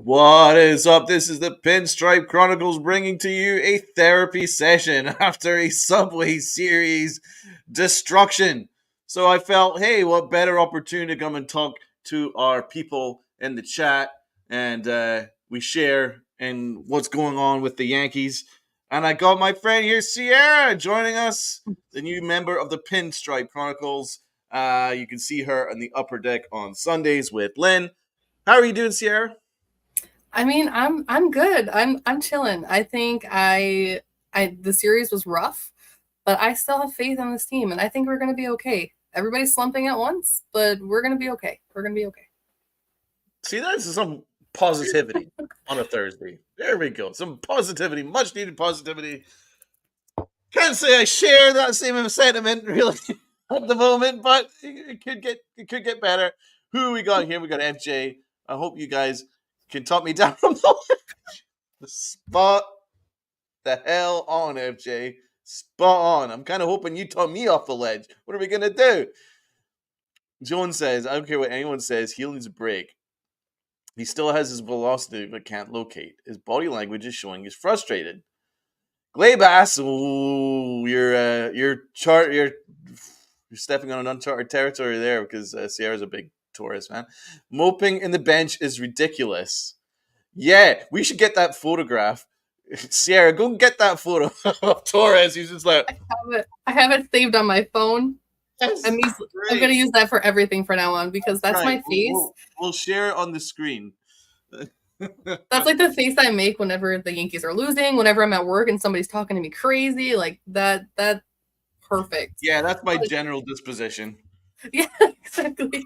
What is up? This is the Pinstripe Chronicles bringing to you a therapy session after a Subway Series destruction. So I felt, hey, what better opportunity to come and talk to our people in the chat and we share and what's going on with the Yankees. And I got my friend here, Sierra, joining us, the new member of the Pinstripe Chronicles. You can see her on the upper deck on Sundays with Lynn. How are you doing, Sierra? I mean, I'm good. I'm chilling. I think the series was rough, but I still have faith in this team, and I think we're gonna be okay. Everybody's slumping at once, but we're gonna be okay. We're gonna be okay. See, that's some positivity on a Thursday. There we go. Some positivity, much needed positivity. Can't say I share that same sentiment really at the moment, but it could get better. Who we got here? We got FJ. I hope you guys can talk me down from the spot the hell on, FJ. Spot on. I'm kind of hoping you talk me off the ledge. What are we gonna do? Jones says, I don't care what anyone says, he needs a break. He still has his velocity but can't locate. His body language is showing he's frustrated. Glaybass, ooh, you're stepping on an uncharted territory there because Sierra's a big Torres fan. Moping in the bench is ridiculous. Yeah, we should get that photograph. Sierra, go and get that photo of Torres. He's just like, I have it saved on my phone. yes, I'm gonna use that for everything from now on because that's right. my face. We'll share it on the screen. That's like the face I make whenever the Yankees are losing, whenever I'm at work and somebody's talking to me crazy, like that. Perfect. Yeah, that's my general disposition. Yeah, exactly.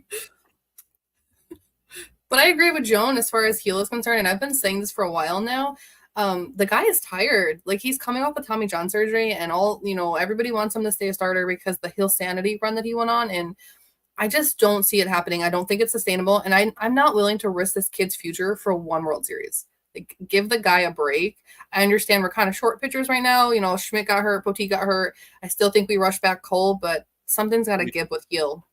But I agree with Joan as far as heel is concerned, and I've been saying this for a while now. The guy is tired. Like he's coming off with Tommy John surgery, and everybody wants him to stay a starter because the heel sanity run that he went on, and I just don't see it happening. I don't think it's sustainable, and I'm not willing to risk this kid's future for one World Series. Like, give the guy a break. I understand we're kind of short pitchers right now. Schmidt got hurt, Poteet got hurt. I still think we rushed back Cole, but something's got to give with heel.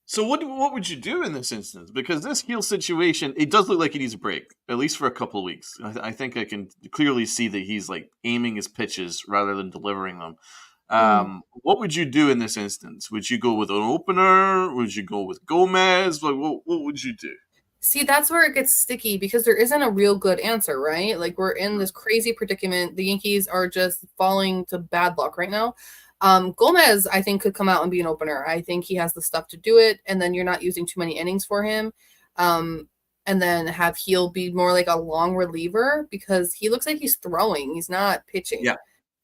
So what would you do in this instance? Because this heel situation, it does look like he needs a break, at least for a couple of weeks. I think I can clearly see that he's like aiming his pitches rather than delivering them. What would you do in this instance? Would you go with an opener? Would you go with Gomez? Like, what would you do? See, that's where it gets sticky because there isn't a real good answer, right? Like we're in this crazy predicament. The Yankees are just falling to bad luck right now. Gomez, I think, could come out and be an opener. I think he has the stuff to do it, and then you're not using too many innings for him. And then have Heel be more like a long reliever because he looks like he's throwing. He's not pitching. Yeah.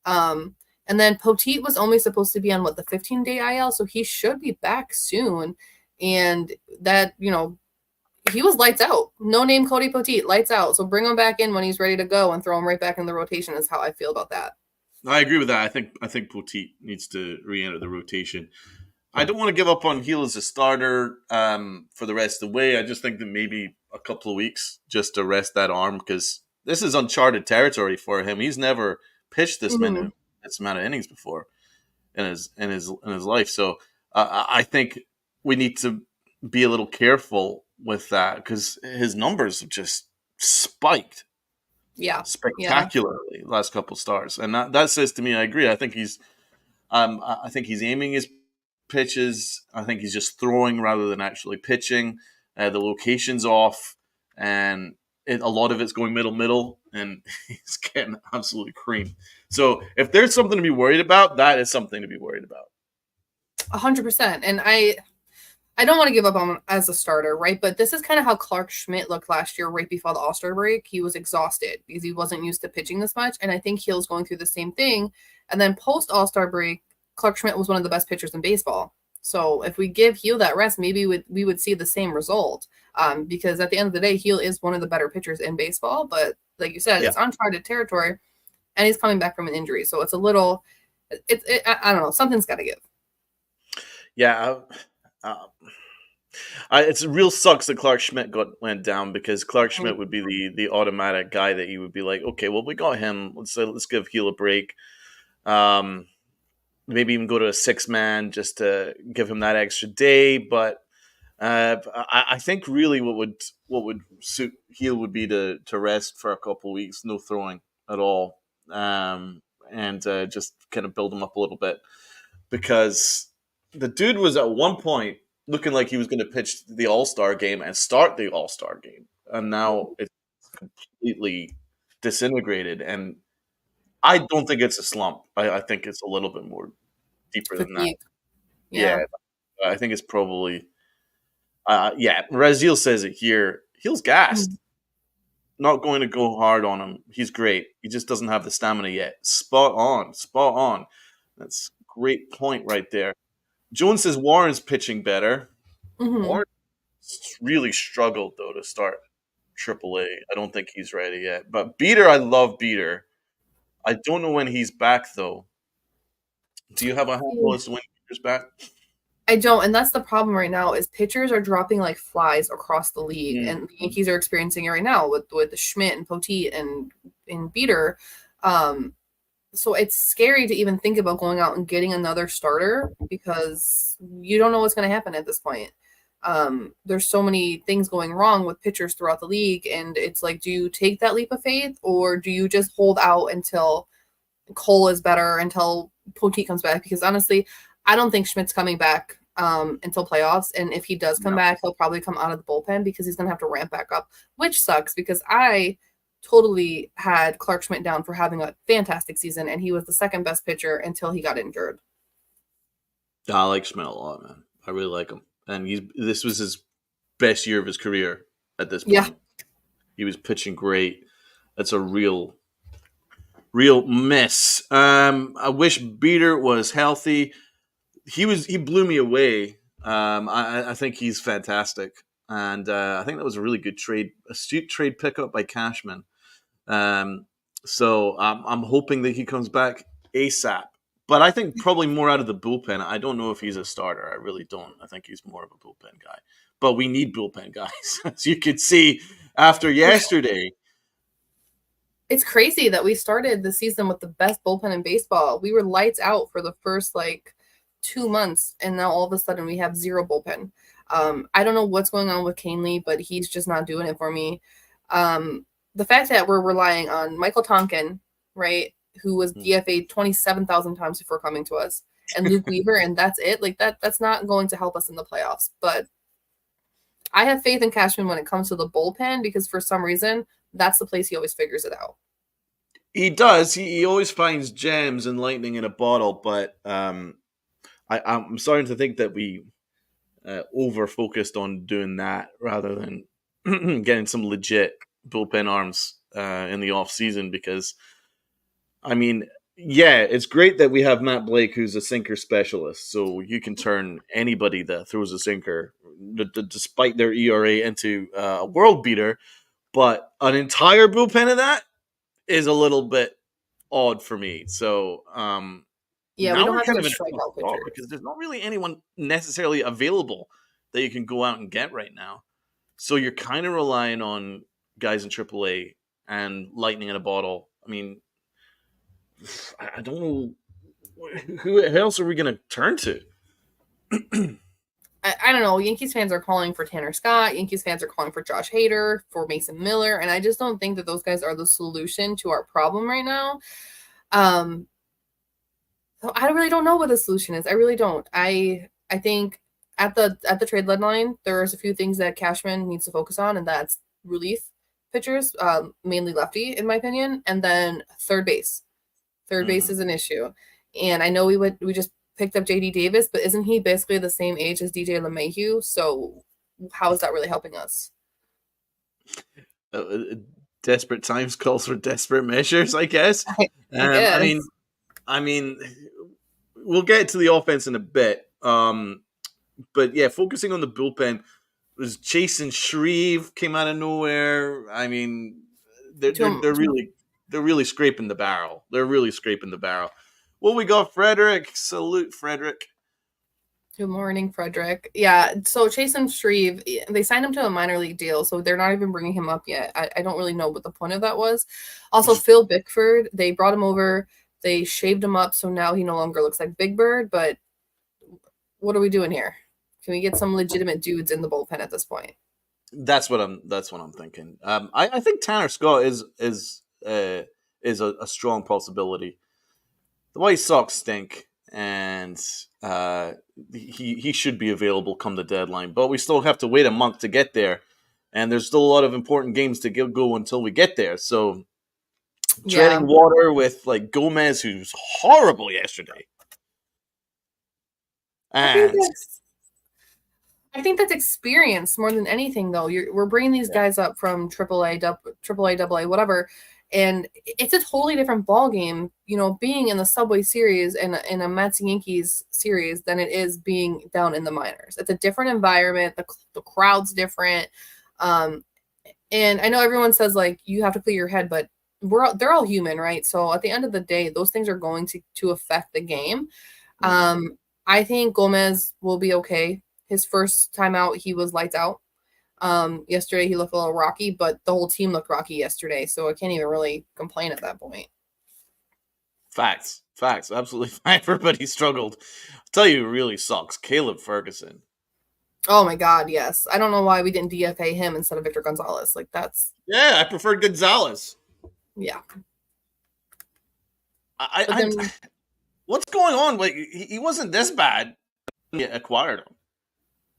And then Poteet was only supposed to be on the 15-day IL, so he should be back soon. And that, he was lights out. No name Cody Poteet, lights out. So bring him back in when he's ready to go and throw him right back in the rotation is how I feel about that. I agree with that. I think Poteet needs to re-enter the rotation. I don't want to give up on Heel as a starter for the rest of the way. I just think that maybe a couple of weeks just to rest that arm because this is uncharted territory for him. He's never pitched this amount of innings before in his life. So I think we need to be a little careful with that because his numbers have just spiked. Yeah, spectacularly last couple stars, and that says to me, I agree. I think he's aiming his pitches. I think he's just throwing rather than actually pitching. The location's off, and a lot of it's going middle, and he's getting absolutely creamed. So if there's something to be worried about, that is something to be worried about. 100%, and I don't want to give up on him as a starter, right? But this is kind of how Clark Schmidt looked last year right before the All-Star break. He was exhausted because he wasn't used to pitching this much. And I think Heel's going through the same thing. And then post-All-Star break, Clark Schmidt was one of the best pitchers in baseball. So if we give Heel that rest, maybe we would see the same result. Because at the end of the day, Heel is one of the better pitchers in baseball. But like you said, It's uncharted territory. And he's coming back from an injury. So it's a little – I don't know. Something's got to give. Yeah, it real sucks that Clark Schmidt went down because Clark Schmidt would be the automatic guy that you would be like, okay, well, we got him. Let's give Heel a break. Maybe even go to a 6-man just to give him that extra day. But I think really what would what would suit Heel would be to rest for a couple of weeks, no throwing at all, and just kind of build him up a little bit because the dude was at one point looking like he was going to pitch the All Star game and start the All Star game, and now it's completely disintegrated. And I don't think it's a slump. I think it's a little bit more deeper than that. Fatigue. Yeah, Yeah. I think it's probably. Yeah, Razil says it here. Heel's gassed. Not going to go hard on him. He's great. He just doesn't have the stamina yet. Spot on. Spot on. That's a great point right there. Jones says Warren's pitching better. Mm-hmm. Warren really struggled though to start AAA. I don't think he's ready yet. But Beater, I love Beater. I don't know when he's back though. Do you have a handle as to when Beater's back? I don't, and that's the problem right now. Is pitchers are dropping like flies across the league, and the Yankees are experiencing it right now with the Schmidt and Poteet and Beater. So it's scary to even think about going out and getting another starter because you don't know what's going to happen at this point. There's so many things going wrong with pitchers throughout the league, and it's like, do you take that leap of faith or do you just hold out until Cole is better, until Poteet comes back? Because honestly, I don't think Schmidt's coming back until playoffs, and if he does come back, he'll probably come out of the bullpen because he's going to have to ramp back up, which sucks because I totally had Clark Schmidt down for having a fantastic season, and he was the second best pitcher until he got injured. I like Schmidt a lot, man. I really like him, and this was his best year of his career at this point. Yeah. He was pitching great. That's a real miss. I wish Beater was healthy. He blew me away. I think he's fantastic, and I think that was a really good astute trade pickup by Cashman. So I'm hoping that he comes back ASAP. But I think probably more out of the bullpen. I don't know if he's a starter. I really don't. I think he's more of a bullpen guy. But we need bullpen guys, as you could see after yesterday. It's crazy that we started the season with the best bullpen in baseball. We were lights out for the first 2 months, and now all of a sudden we have zero bullpen. I don't know what's going on with Canely, but he's just not doing it for me. The fact that we're relying on Michael Tonkin, right, who was DFA'd 27,000 times before coming to us, and Luke Weaver, and that's it. That's not going to help us in the playoffs. But I have faith in Cashman when it comes to the bullpen because for some reason that's the place he always figures it out. He does. He always finds gems and lightning in a bottle. But I'm starting to think that we over focused on doing that rather than getting some legit bullpen arms in the off season because. I mean, yeah, it's great that we have Matt Blake, who's a sinker specialist, so you can turn anybody that throws a sinker, despite their ERA, into a world beater. But an entire bullpen of that is a little bit odd for me. So, we now don't we're have kind any of in a strikeout tough spot pitchers because there's not really anyone necessarily available that you can go out and get right now. So you're kind of relying on guys in AAA and lightning in a bottle. I mean. I don't know who else are we going to turn to. I don't know. Yankees fans are calling for Tanner Scott. Yankees fans are calling for Josh Hader, for Mason Miller, and I just don't think that those guys are the solution to our problem right now. So I really don't know what the solution is. I really don't. I think at the trade deadline, there's a few things that Cashman needs to focus on, and that's relief pitchers, mainly lefty, in my opinion, and then third base. Third base is an issue. And I know we just picked up JD Davis, but isn't he basically the same age as DJ LeMahieu? So how is that really helping us? Desperate times calls for desperate measures, I guess. I mean, we'll get to the offense in a bit. But yeah, focusing on the bullpen was Chase and Shreve came out of nowhere. I mean, they're really scraping the barrel. They're really scraping the barrel. Well, we got Frederick. Salute, Frederick. Good morning, Frederick. Yeah, so Chase and Shreve, they signed him to a minor league deal, so they're not even bringing him up yet. I don't really know what the point of that was. Also, Phil Bickford, they brought him over. They shaved him up, so now he no longer looks like Big Bird, but what are we doing here? Can we get some legitimate dudes in the bullpen at this point? That's what I'm thinking. I think Tanner Scott is a strong possibility. The White Sox stink, and he should be available come the deadline. But we still have to wait a month to get there, and there's still a lot of important games to go until we get there. So Yeah. treading water with like Gomez, who's horrible yesterday, I think and that's I think that's experience more than anything, though. We're bringing these yeah, guys up from AAA, AAA, AA, whatever, and it's a totally different ball game. You know, being in the Subway Series and in a Mets Yankees series than it is being down in the minors. It's a different environment. The crowd's different, um, and I know everyone says like you have to clear your head, but they're all human, right? So at the end of the day, those things are going to affect the game. mhm. I think Gomez will be okay. His first time out, he was lights out. Yesterday he looked a little rocky, but the whole team looked rocky yesterday, so I can't even really complain at that point. Facts, absolutely fine. Everybody struggled. I'll tell you, who really sucks. Caleb Ferguson. Oh my God, yes. I don't know why we didn't DFA him instead of Victor Gonzalez. Like that's Yeah, I preferred Gonzalez. yeah. But I then what's going on? Like he wasn't this bad. When you acquired him.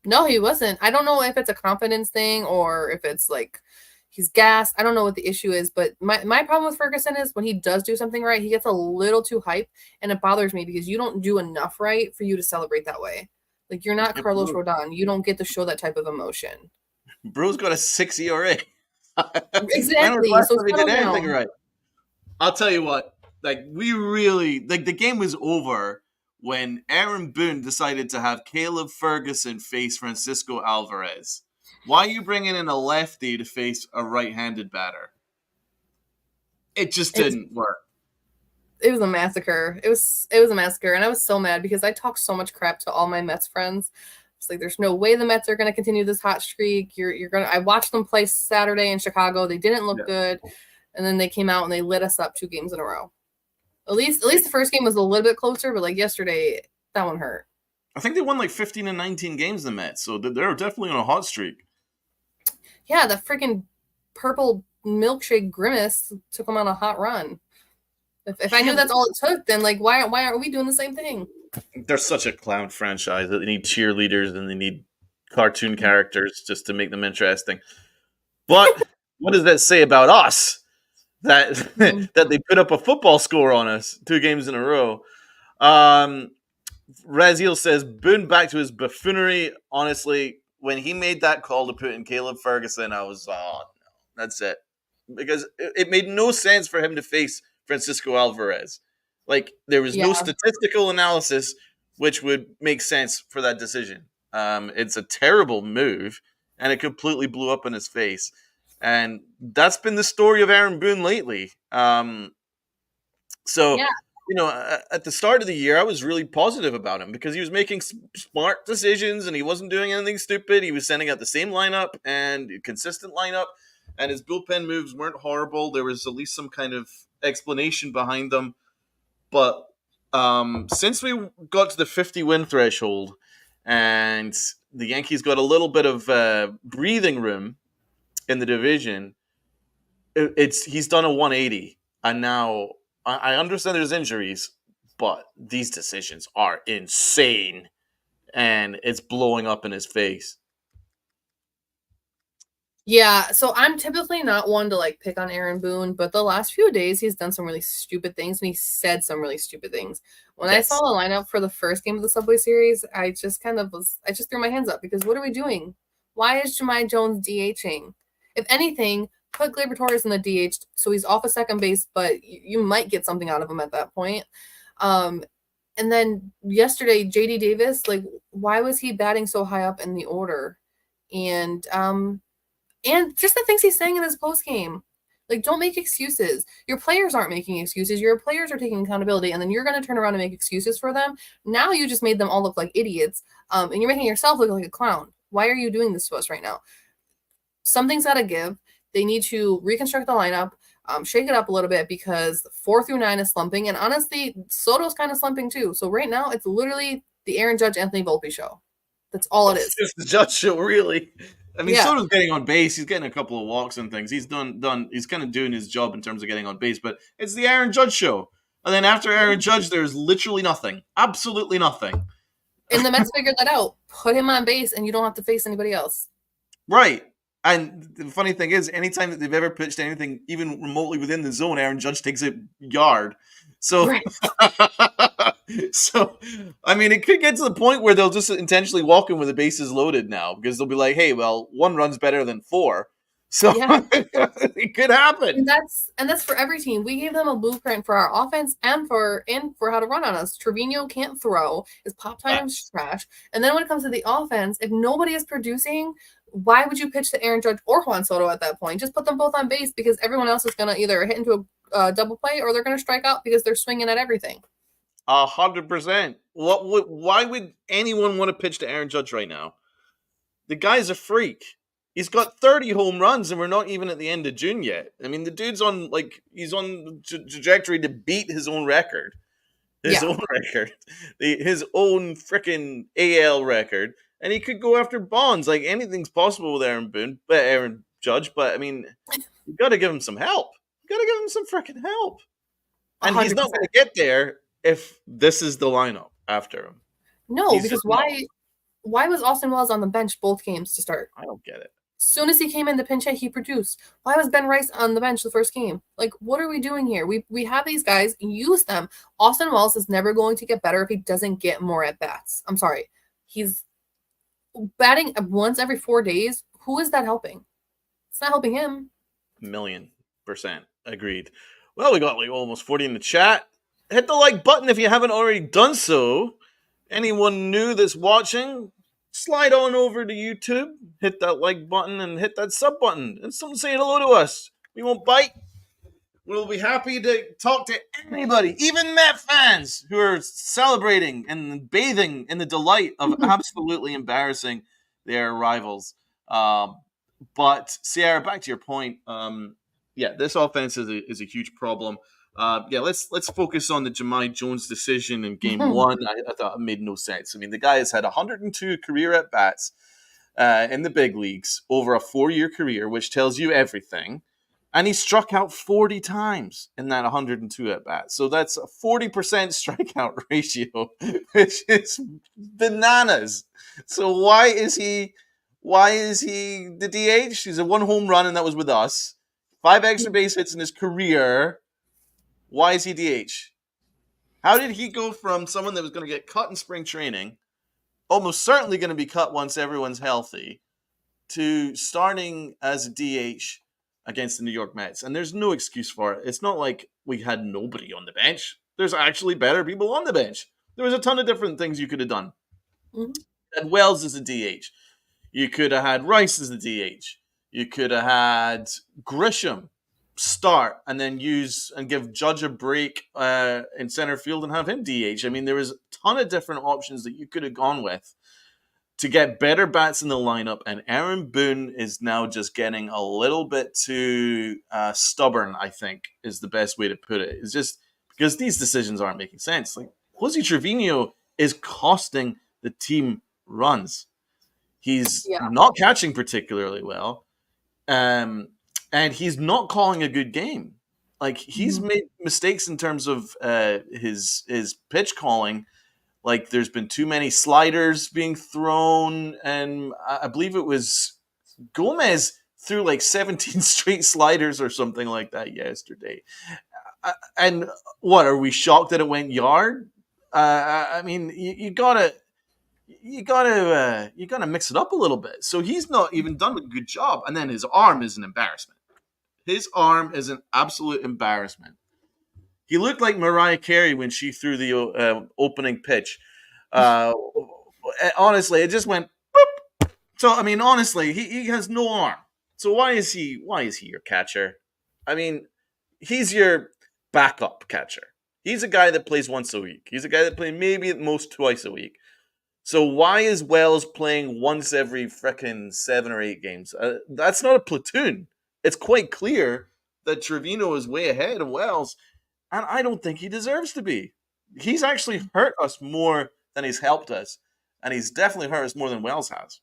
no, he wasn't. I don't know if it's a confidence thing or if it's like he's gassed. I don't know what the issue is, but my problem with Ferguson is when he does do something right, he gets a little too hype, and it bothers me because you don't do enough right for you to celebrate that way. Like you're not Carlos Rodon. You don't get to show that type of emotion. Bro's got a 6 ERA. When was the Exactly. last So time he settle did anything down. right? I'll tell you what. Like we really like the game was over when Aaron Boone decided to have Caleb Ferguson face Francisco Alvarez. Why are you bringing in a lefty to face a right-handed batter? It just It's didn't work. it was a massacre. It was a massacre, and I was so mad because I talked so much crap to all my Mets friends. It's like there's no way the Mets are going to continue this hot streak. You're gonna. I watched them play Saturday in Chicago. They didn't look Yeah. good, and then they came out and they lit us up 2 games in a row. At least the first game was a little bit closer, but like yesterday, that one hurt. I think they won like 15 and 19 games the Mets, so they're definitely on a hot streak. Yeah, the freaking purple milkshake grimace took them on a hot run. If I Yeah, knew that's all it took, then like why aren't we doing the same thing? they're such a clown franchise that they need cheerleaders and they need cartoon characters just to make them interesting. But what does that say about us? That Mhm. that they put up a football score on us 2 games in a row. Um, Raziel says Boone back to his buffoonery. Honestly, when he made that call to put in Caleb Ferguson, I was no, that's it because it made no sense for him to face Francisco Alvarez. Like there was no Yeah. statistical analysis which would make sense for that decision. It's a terrible move, and it completely blew up in his face. And that's been the story of Aaron Boone lately. So, Yeah. at the start of the year, I was really positive about him because he was making smart decisions and he wasn't doing anything stupid. He was sending out the same lineup and consistent lineup, and his bullpen moves weren't horrible. There was at least some kind of explanation behind them. But since we got to the 50 win threshold and the Yankees got a little bit of breathing room in the division, it's he's done a 180, and now I understand there's injuries, but these decisions are insane, and it's blowing up in his face. Yeah, so I'm typically not one to like pick on Aaron Boone, but the last few days he's done some really stupid things and he said some really stupid things. When I saw Yes, the lineup for the first game of the Subway Series, I just threw my hands up because what are we doing? Why is Jemai Jones DHing? If anything, put Gleyber Torres in the DH so he's off a second base, but you might get something out of him at that point. Um, and then yesterday, JD Davis, like, why was he batting so high up in the order? And just the things he's saying in his post game. Like, don't make excuses. Your players aren't making excuses. Your players are taking accountability, and then you're going to turn around and make excuses for them. Now you just made them all look like idiots, and you're making yourself look like a clown. Why are you doing this to us right now? Something's got to give. They need to reconstruct the lineup, shake it up a little bit because 4 through 9 is slumping, and honestly, Soto's kind of slumping too. So right now, it's literally the Aaron Judge Anthony Volpe show. That's all it is. it's the Judge show, really. I mean, Yeah, Soto's getting on base. He's getting a couple of walks and things. He's done. He's kind of doing his job in terms of getting on base. But it's the Aaron Judge show, and then after Aaron Judge, there's literally nothing. Absolutely nothing. and the Mets figured that out. Put him on base, and you don't have to face anybody else. Right. And the funny thing is, anytime that they've ever pitched anything even remotely within the zone, Aaron Judge takes a yard. So, Right. so I mean, it could get to the point where they'll just intentionally walk in with the bases loaded now because they'll be like, "Hey, well, one run's better than four." So Yeah. it could happen. And that's for every team. We gave them a blueprint for our offense and for how to run on us. Trevino can't throw. His pop time is trash. And then when it comes to the offense, if nobody is producing, why would you pitch to Aaron Judge or Juan Soto at that point? Just put them both on base because everyone else is going to either hit into a double play or they're going to strike out because they're swinging at everything. 100%. Why would anyone want to pitch to Aaron Judge right now? The guy's a freak. He's got 30 home runs, and we're not even at the end of June yet. I mean, the dude's on he's on the trajectory to beat his own record, his own freaking AL record, and he could go after Bonds. Like anything's possible with Aaron Judge. But I mean, you got to give him some help. You got to give him some freaking help, and he's not 100%. going to get there if this is the lineup after him. No, He's because just not. why was Austin Wells on the bench both games to start? I don't get it. As soon as he came in the pinch hit, he produced. Why was Ben Rice on the bench the first game? Like, what are we doing here? We have these guys, use them. Austin Wells is never going to get better if he doesn't get more at bats. I'm sorry. He's batting once every 4 days. Who is that helping? It's not helping him. 1,000,000% agreed. Well, we got like almost 40 in the chat. Hit the like button if you haven't already done so. Anyone new that's watching, slide on over to YouTube, hit that like button and hit that sub button, and someone say hello to us. We won't bite. We'll be happy to talk to anybody, even Met fans who are celebrating and bathing in the delight of absolutely embarrassing their rivals. But Sierra, back to your point. This offense is a huge problem. Let's focus on the Jahmai Jones decision in Game 1. I thought it made no sense. I mean, the guy has had 102 career at bats in the big leagues over a 4-year career, which tells you everything. And he struck out 40 times in that 102 at bats. So that's a 40% strikeout ratio, which is bananas. So why is he the DH? He's a 1 home run, and that was with us. 5 extra base hits in his career. Why is he DH? How did he go from someone that was going to get cut in spring training, almost certainly going to be cut once everyone's healthy, to starting as a DH against the New York Mets? And there's no excuse for it. It's not like we had nobody on the bench. There's actually better people on the bench. There was a ton of different things you could have done. Mm-hmm. And Wells as a DH. You could have had Rice as a DH. You could have had Grisham start and then give Judge a break in center field and have him DH. I mean, there was a ton of different options that you could have gone with to get better bats in the lineup, and Aaron Boone is now just getting a little bit too stubborn, I think, is the best way to put it. It's just because these decisions aren't making sense. Like, Jose Trevino is costing the team runs. He's not catching particularly well. And he's not calling a good game. Like, he's made mistakes in terms of his pitch calling. Like, there's been too many sliders being thrown, and I believe it was Gomez threw like 17 straight sliders or something like that yesterday. And what, are we shocked that it went yard? I mean, you gotta mix it up a little bit. So he's not even done a good job. And then his arm is an embarrassment. His arm is an absolute embarrassment. He looked like Mariah Carey when she threw the opening pitch. Honestly, it just went boop. So I mean, honestly, he has no arm. So why is he your catcher? I mean, he's your backup catcher. He's a guy that plays once a week. He's a guy that plays maybe at most twice a week. So why is Wells playing once every frickin' 7 or 8 games? That's not a platoon. It's quite clear that Trevino is way ahead of Wells, and I don't think he deserves to be. He's actually hurt us more than he's helped us, and he's definitely hurt us more than Wells has.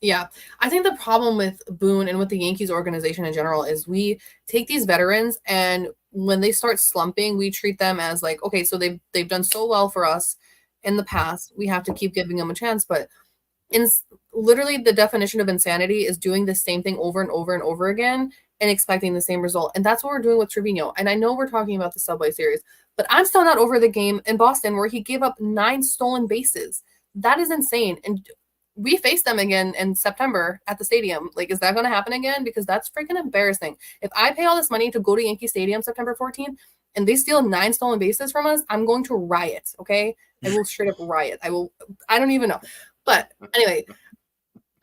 Yeah. I think the problem with Boone and with the Yankees organization in general is we take these veterans and when they start slumping, we treat them as like, okay, so they've done so well for us in the past. We have to keep giving them a chance. But in literally the definition of insanity is doing the same thing over and over and over again and expecting the same result. And that's what we're doing with Trevino. And I know we're talking about the Subway Series, but I'm still not over the game in Boston where he gave up 9 stolen bases. That is insane. And we face them again in September at the stadium. Like, is that going to happen again? Because that's freaking embarrassing. If I pay all this money to go to Yankee Stadium September 14th and they steal 9 stolen bases from us, I'm going to riot. Okay. I will straight up riot. I don't even know. But anyway,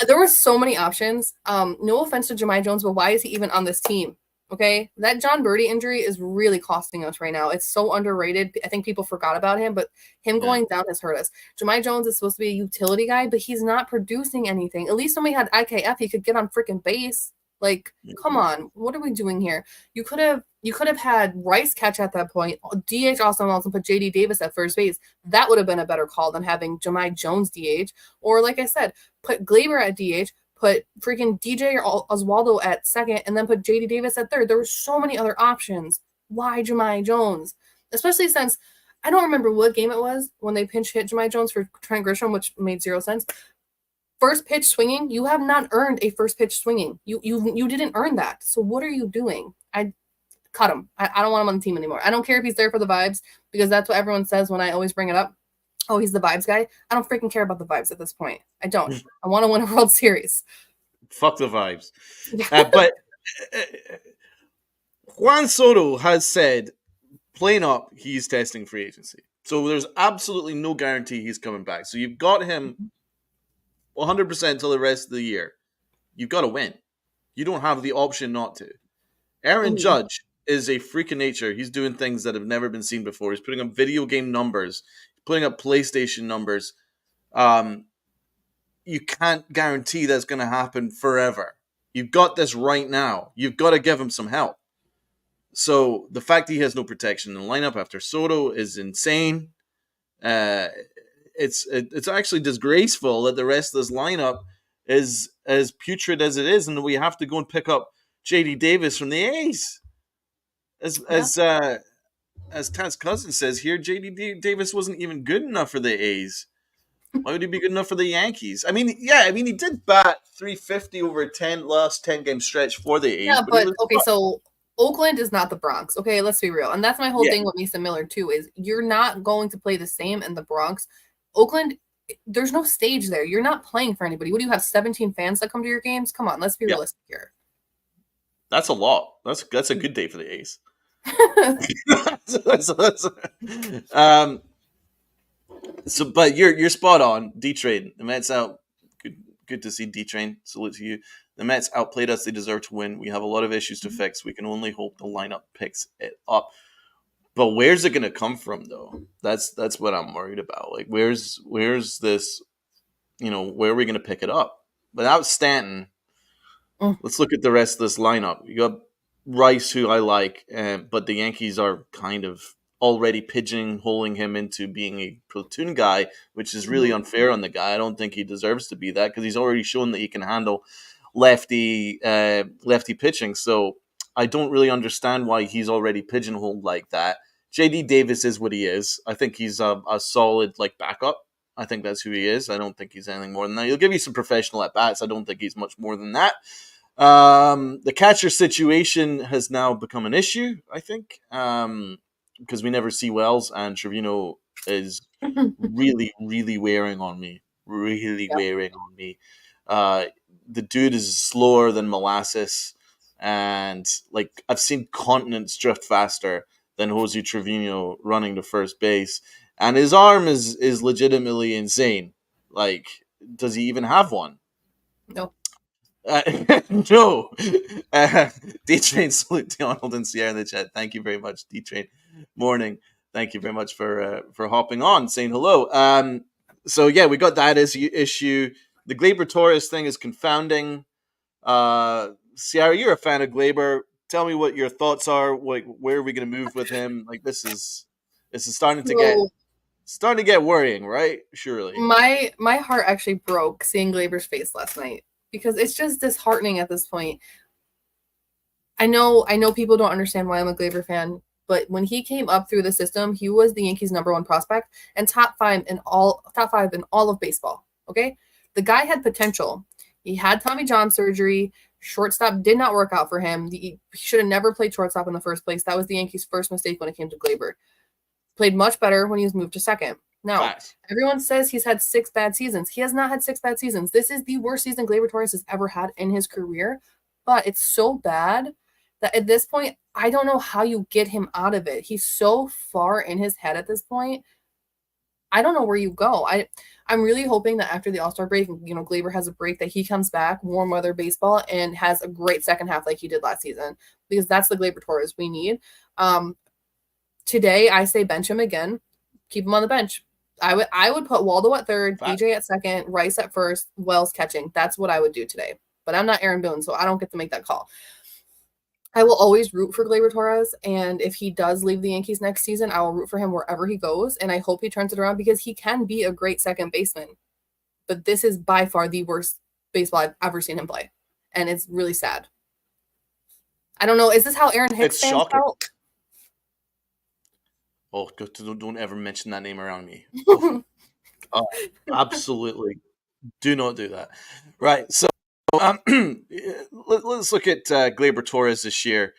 there were so many options. No offense to Jemai Jones, but why is he even on this team? Okay, that John Birdie injury is really costing us right now. It's so underrated. I think people forgot about him, but him Yeah. going down has hurt us. Jemai Jones is supposed to be a utility guy, but he's not producing anything. At least when we had IKF, he could get on freaking base. Like, come on, what are we doing here? You could have had Rice catch at that point, DH Austin Wells, and put JD Davis at first base. That would have been a better call than having Jemai Jones DH. Or like I said, put Glaber at DH, put freaking DJ or Oswaldo at second, and then put JD Davis at third. There were so many other options. Why Jemai Jones? Especially since I don't remember what game it was when they pinch hit Jemai Jones for Trent Grisham, which made zero sense. First pitch swinging, you have not earned a first pitch swinging. You didn't earn that. So what are you doing? I cut him. I don't want him on the team anymore. I don't care if he's there for the vibes because that's what everyone says when I always bring it up. Oh, he's the vibes guy. I don't freaking care about the vibes at this point. I don't. I want to win a World Series. Fuck the vibes. But uh, Juan Soto has said, plain up, he's testing free agency. So there's absolutely no guarantee he's coming back. So you've got him 100% till the rest of the year. You've got to win. You don't have the option not to. Aaron Ooh. Judge is a freak of nature. He's doing things that have never been seen before. He's putting up video game numbers, putting up PlayStation numbers. You can't guarantee that's going to happen forever. You've got this right now. You've got to give him some help. So the fact that he has no protection in the lineup after Soto is insane. It's actually disgraceful that the rest of this lineup is as putrid as it is, and we have to go and pick up JD Davis from the A's. As Taz Cousin says here, JD Davis wasn't even good enough for the A's. Why would he be good enough for the Yankees? I mean, he did bat 350 over a last 10 game stretch for the A's. Yeah, But he but was okay, so Oakland is not the Bronx. Okay, let's be real. And that's my whole yeah, thing with Mason Miller too, is you're not going to play the same in the Bronx. Oakland, there's no stage there. You're not playing for anybody. What do you have, 17 fans that come to your games? Come on, let's be yeah. realistic here. That's a lot. That's a good day for the A's. So, but you're spot on. D Train, the Mets out. Good to see D Train. Salute to you. The Mets outplayed us. They deserve to win. We have a lot of issues to fix. We can only hope the lineup picks it up. But where's it going to come from, though? That's what I'm worried about. Like, where's this? Where are we going to pick it up? Without Stanton, let's look at the rest of this lineup. You got Rice, who I like, but the Yankees are kind of already pigeonholing him into being a platoon guy, which is really unfair on the guy. I don't think he deserves to be that because he's already shown that he can handle lefty pitching. So I don't really understand why he's already pigeonholed like that. JD Davis is what he is. I think he's a solid backup. I think that's who he is. I don't think he's anything more than that. He'll give you some professional at bats. I don't think he's much more than that. The catcher situation has now become an issue, I think, because we never see Wells, and Trevino is really, really wearing on me. Really Yeah. wearing on me. The dude is slower than molasses, and I've seen continents drift faster than Jose Trevino running to first base, and his arm is legitimately insane. Does he even have one? No. No. D-Train, salute to Arnold and Sierra in the chat. Thank you very much, D-Train. Morning. Thank you very much for hopping on, saying hello. So yeah, we got that issue. The Glaber Torres thing is confounding. Sierra, you're a fan of Glaber. Tell me what your thoughts are. Where are we going to move with him? This is starting to get Starting to get worrying, right? Surely. My heart actually broke seeing Glaber's face last night because it's just disheartening at this point. I know people don't understand why I'm a Glaber fan, but when he came up through the system, he was the Yankees' number one prospect and top five in all of baseball. Okay, the guy had potential. He had Tommy John surgery. Shortstop did not work out for him. He should have never played shortstop in the first place. That was the Yankees' first mistake when it came to Glaber. Played much better when he was moved to second. Now, Facts. everyone says he's had 6 bad seasons. He has not had 6 bad seasons. This is the worst season Gleyber Torres has ever had in his career, but it's so bad that at this point, I don't know how you get him out of it. He's so far in his head at this point. I don't know where you go. I'm really hoping that after the All-Star break, Gleyber has a break, that he comes back, warm weather baseball, and has a great second half like he did last season, because that's the Gleyber Torres we need. Today, I say bench him again. Keep him on the bench. I would put Waldo at third, DJ at second, Rice at first, Wells catching. That's what I would do today. But I'm not Aaron Boone, so I don't get to make that call. I will always root for Gleyber Torres, and if he does leave the Yankees next season, I will root for him wherever he goes, and I hope he turns it around because he can be a great second baseman. But this is by far the worst baseball I've ever seen him play, and it's really sad. I don't know. Is this how Aaron Hicks fans felt? Oh, don't ever mention that name around me. Absolutely. Do not do that. Right. So let's look at Gleyber Torres this year.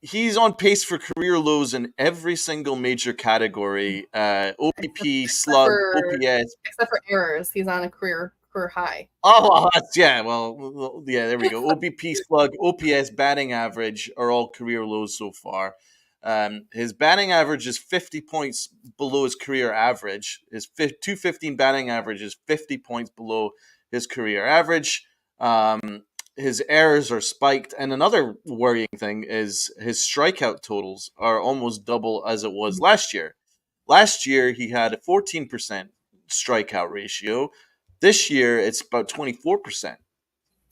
He's on pace for career lows in every single major category. OBP, slug, OPS. Except for errors. He's on a career high. Oh, yeah. Well, yeah, there we go. OBP, slug, OPS, batting average are all career lows so far. His batting average is 50 points below his career average. His 215 batting average is 50 points below his career average. His errors are spiked. And another worrying thing is his strikeout totals are almost double as it was last year. Last year, he had a 14% strikeout ratio. This year, it's about 24%.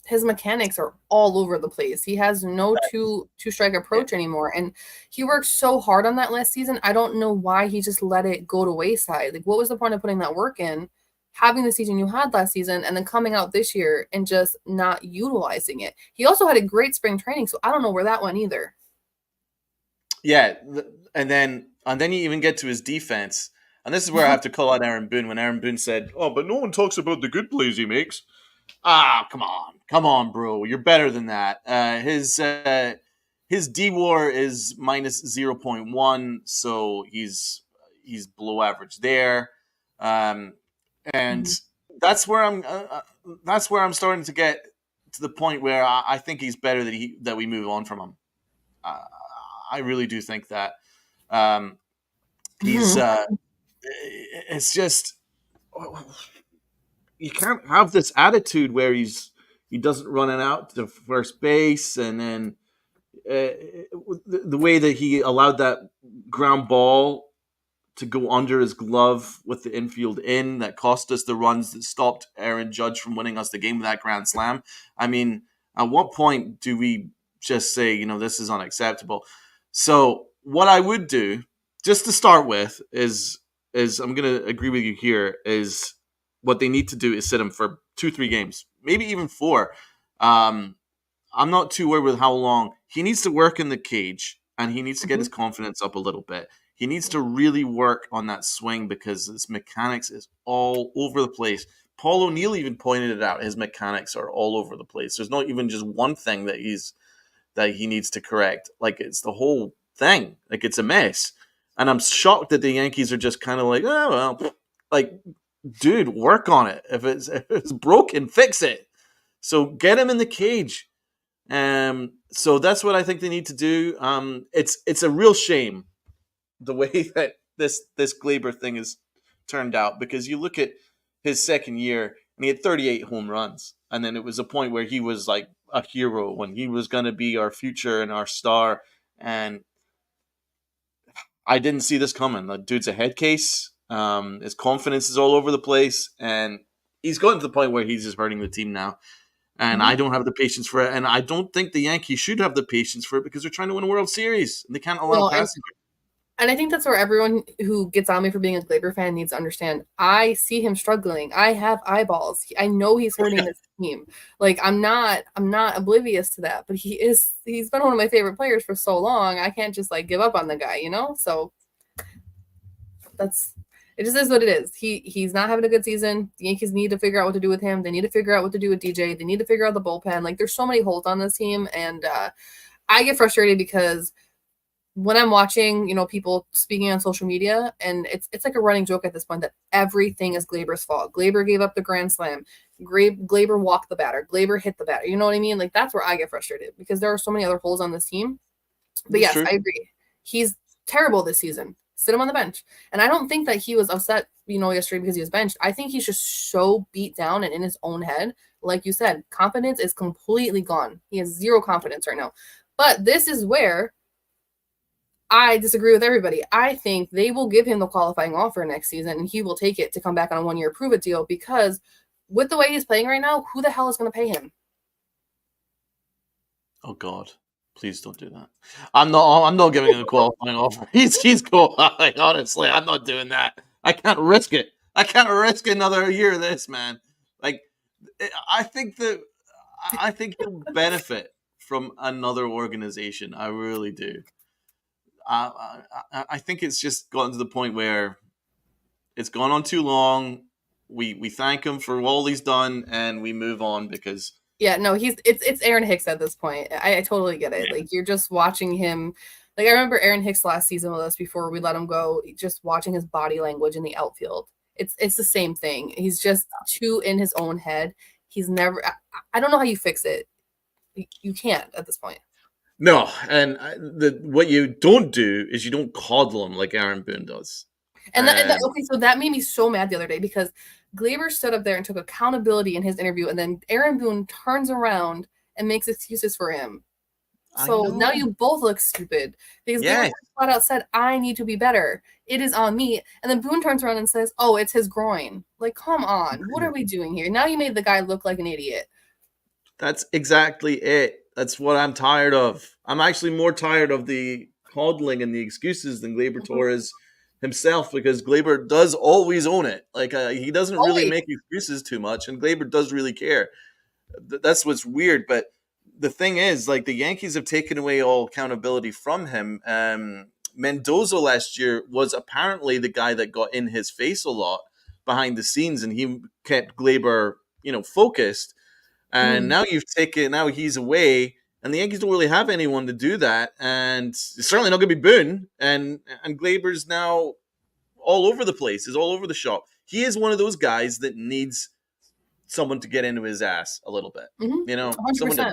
His mechanics are all over the place. He has no two-strike approach anymore. And he worked so hard on that last season. I don't know why he just let it go to wayside. Like, what was the point of putting that work in, having the season you had last season, and then coming out this year and just not utilizing it? He also had a great spring training, so I don't know where that went either. Yeah, and then you even get to his defense. And this is where I have to call out Aaron Boone when Aaron Boone said, "Oh, but no one talks about the good plays he makes." Come on, bro. You're better than that. His D-WAR is minus 0.1, so he's below average there. And that's where I'm starting to get to the point where I think he's better that we move on from him. I really do think that. He's it's just, you can't have this attitude where he doesn't run it out to first base, and then the way that he allowed that ground ball to go under his glove with the infield in that cost us the runs that stopped Aaron Judge from winning us the game with that grand slam. I mean, at what point do we just say, this is unacceptable? So what I would do, just to start with, is I'm going to agree with you here, is what they need to do is sit him for 2-3 games, maybe even 4. I'm not too worried with how long. He needs to work in the cage, and he needs to get his confidence up a little bit. He needs to really work on that swing because his mechanics is all over the place. Paul O'Neill even pointed it out. His mechanics are all over the place. There's not even just one thing that he needs to correct. Like, it's the whole thing. Like, it's a mess. And I'm shocked that the Yankees are just kind of like, oh, well, like, dude, work on it. If it's broken, fix it. So get him in the cage. So that's what I think they need to do. It's a real shame the way that this Gleyber thing has turned out, because you look at his second year and he had 38 home runs, and then it was a point where he was like a hero when he was going to be our future and our star, and I didn't see this coming. The dude's a head case. His confidence is all over the place, and he's gotten to the point where he's just hurting the team now. And I don't have the patience for it, and I don't think the Yankees should have the patience for it because they're trying to win a World Series and they can't allow passing. And I think that's where everyone who gets on me for being a Glaber fan needs to understand. I see him struggling. I have eyeballs. I know he's hurting this team. Like I'm not oblivious to that. But he's been one of my favorite players for so long. I can't just like give up on the guy, you know? So that's it just is what it is. He's not having a good season. The Yankees need to figure out what to do with him. They need to figure out what to do with DJ. They need to figure out the bullpen. Like there's so many holes on this team, and I get frustrated because when I'm watching, people speaking on social media, and it's like a running joke at this point that everything is Glaber's fault. Glaber gave up the grand slam. Glaber walked the batter. Glaber hit the batter. You know what I mean? Like that's where I get frustrated because there are so many other holes on this team. But yes, True. I agree. He's terrible this season. Sit him on the bench. And I don't think that he was upset, yesterday because he was benched. I think he's just so beat down and in his own head. Like you said, confidence is completely gone. He has zero confidence right now. But this is where I disagree with everybody. I think they will give him the qualifying offer next season and he will take it to come back on a 1-year prove-it deal because with the way he's playing right now, who the hell is going to pay him? Oh God, please don't do that. I'm not giving him a qualifying offer. He's qualifying. Honestly, I'm not doing that. I can't risk it. I can't risk another year of this, man. Like, I think he'll benefit from another organization. I really do. I think it's just gotten to the point where it's gone on too long. We thank him for all he's done, and we move on because yeah, no, it's Aaron Hicks at this point. I totally get it. Yeah. Like you're just watching him. Like I remember Aaron Hicks last season with us before we let him go. Just watching his body language in the outfield. It's the same thing. He's just too in his own head. He's never. I don't know how you fix it. You can't at this point. No, and what you don't do is you don't coddle him like Aaron Boone does. Okay, so that made me so mad the other day because Glaber stood up there and took accountability in his interview, and then Aaron Boone turns around and makes excuses for him. So now you both look stupid because Glaber flat out said, "I need to be better. It is on me." And then Boone turns around and says, "Oh, it's his groin." Like, come on, what are we doing here? Now you made the guy look like an idiot. That's exactly it. That's what I'm tired of. I'm actually more tired of the coddling and the excuses than Glaber Torres himself because Glaber does always own it. Like he doesn't really make excuses too much, and Glaber does really care. That's what's weird. But the thing is, like the Yankees have taken away all accountability from him. Mendoza last year was apparently the guy that got in his face a lot behind the scenes, and he kept Glaber, focused. And now he's away, and the Yankees don't really have anyone to do that. And it's certainly not going to be Boone. And Glaber's now all over the place. He's all over the shop. He is one of those guys that needs someone to get into his ass a little bit. Mm-hmm.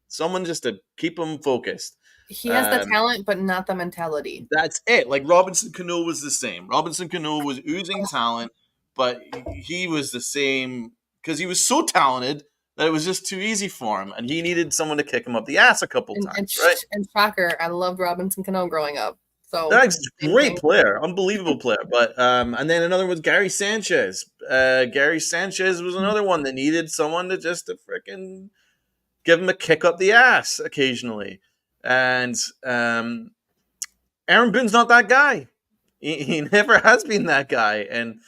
Someone just to keep him focused. He has the talent, but not the mentality. That's it. Like Robinson Cano was the same. Robinson Cano was oozing talent, but he was the same because he was so talented that it was just too easy for him, and he needed someone to kick him up the ass a couple times, right? And shocker, I loved Robinson Cano growing up. So that's a great player, unbelievable player. But and then another was Gary Sanchez. Gary Sanchez was another one that needed someone to freaking give him a kick up the ass occasionally. And Aaron Boone's not that guy. He never has been that guy, and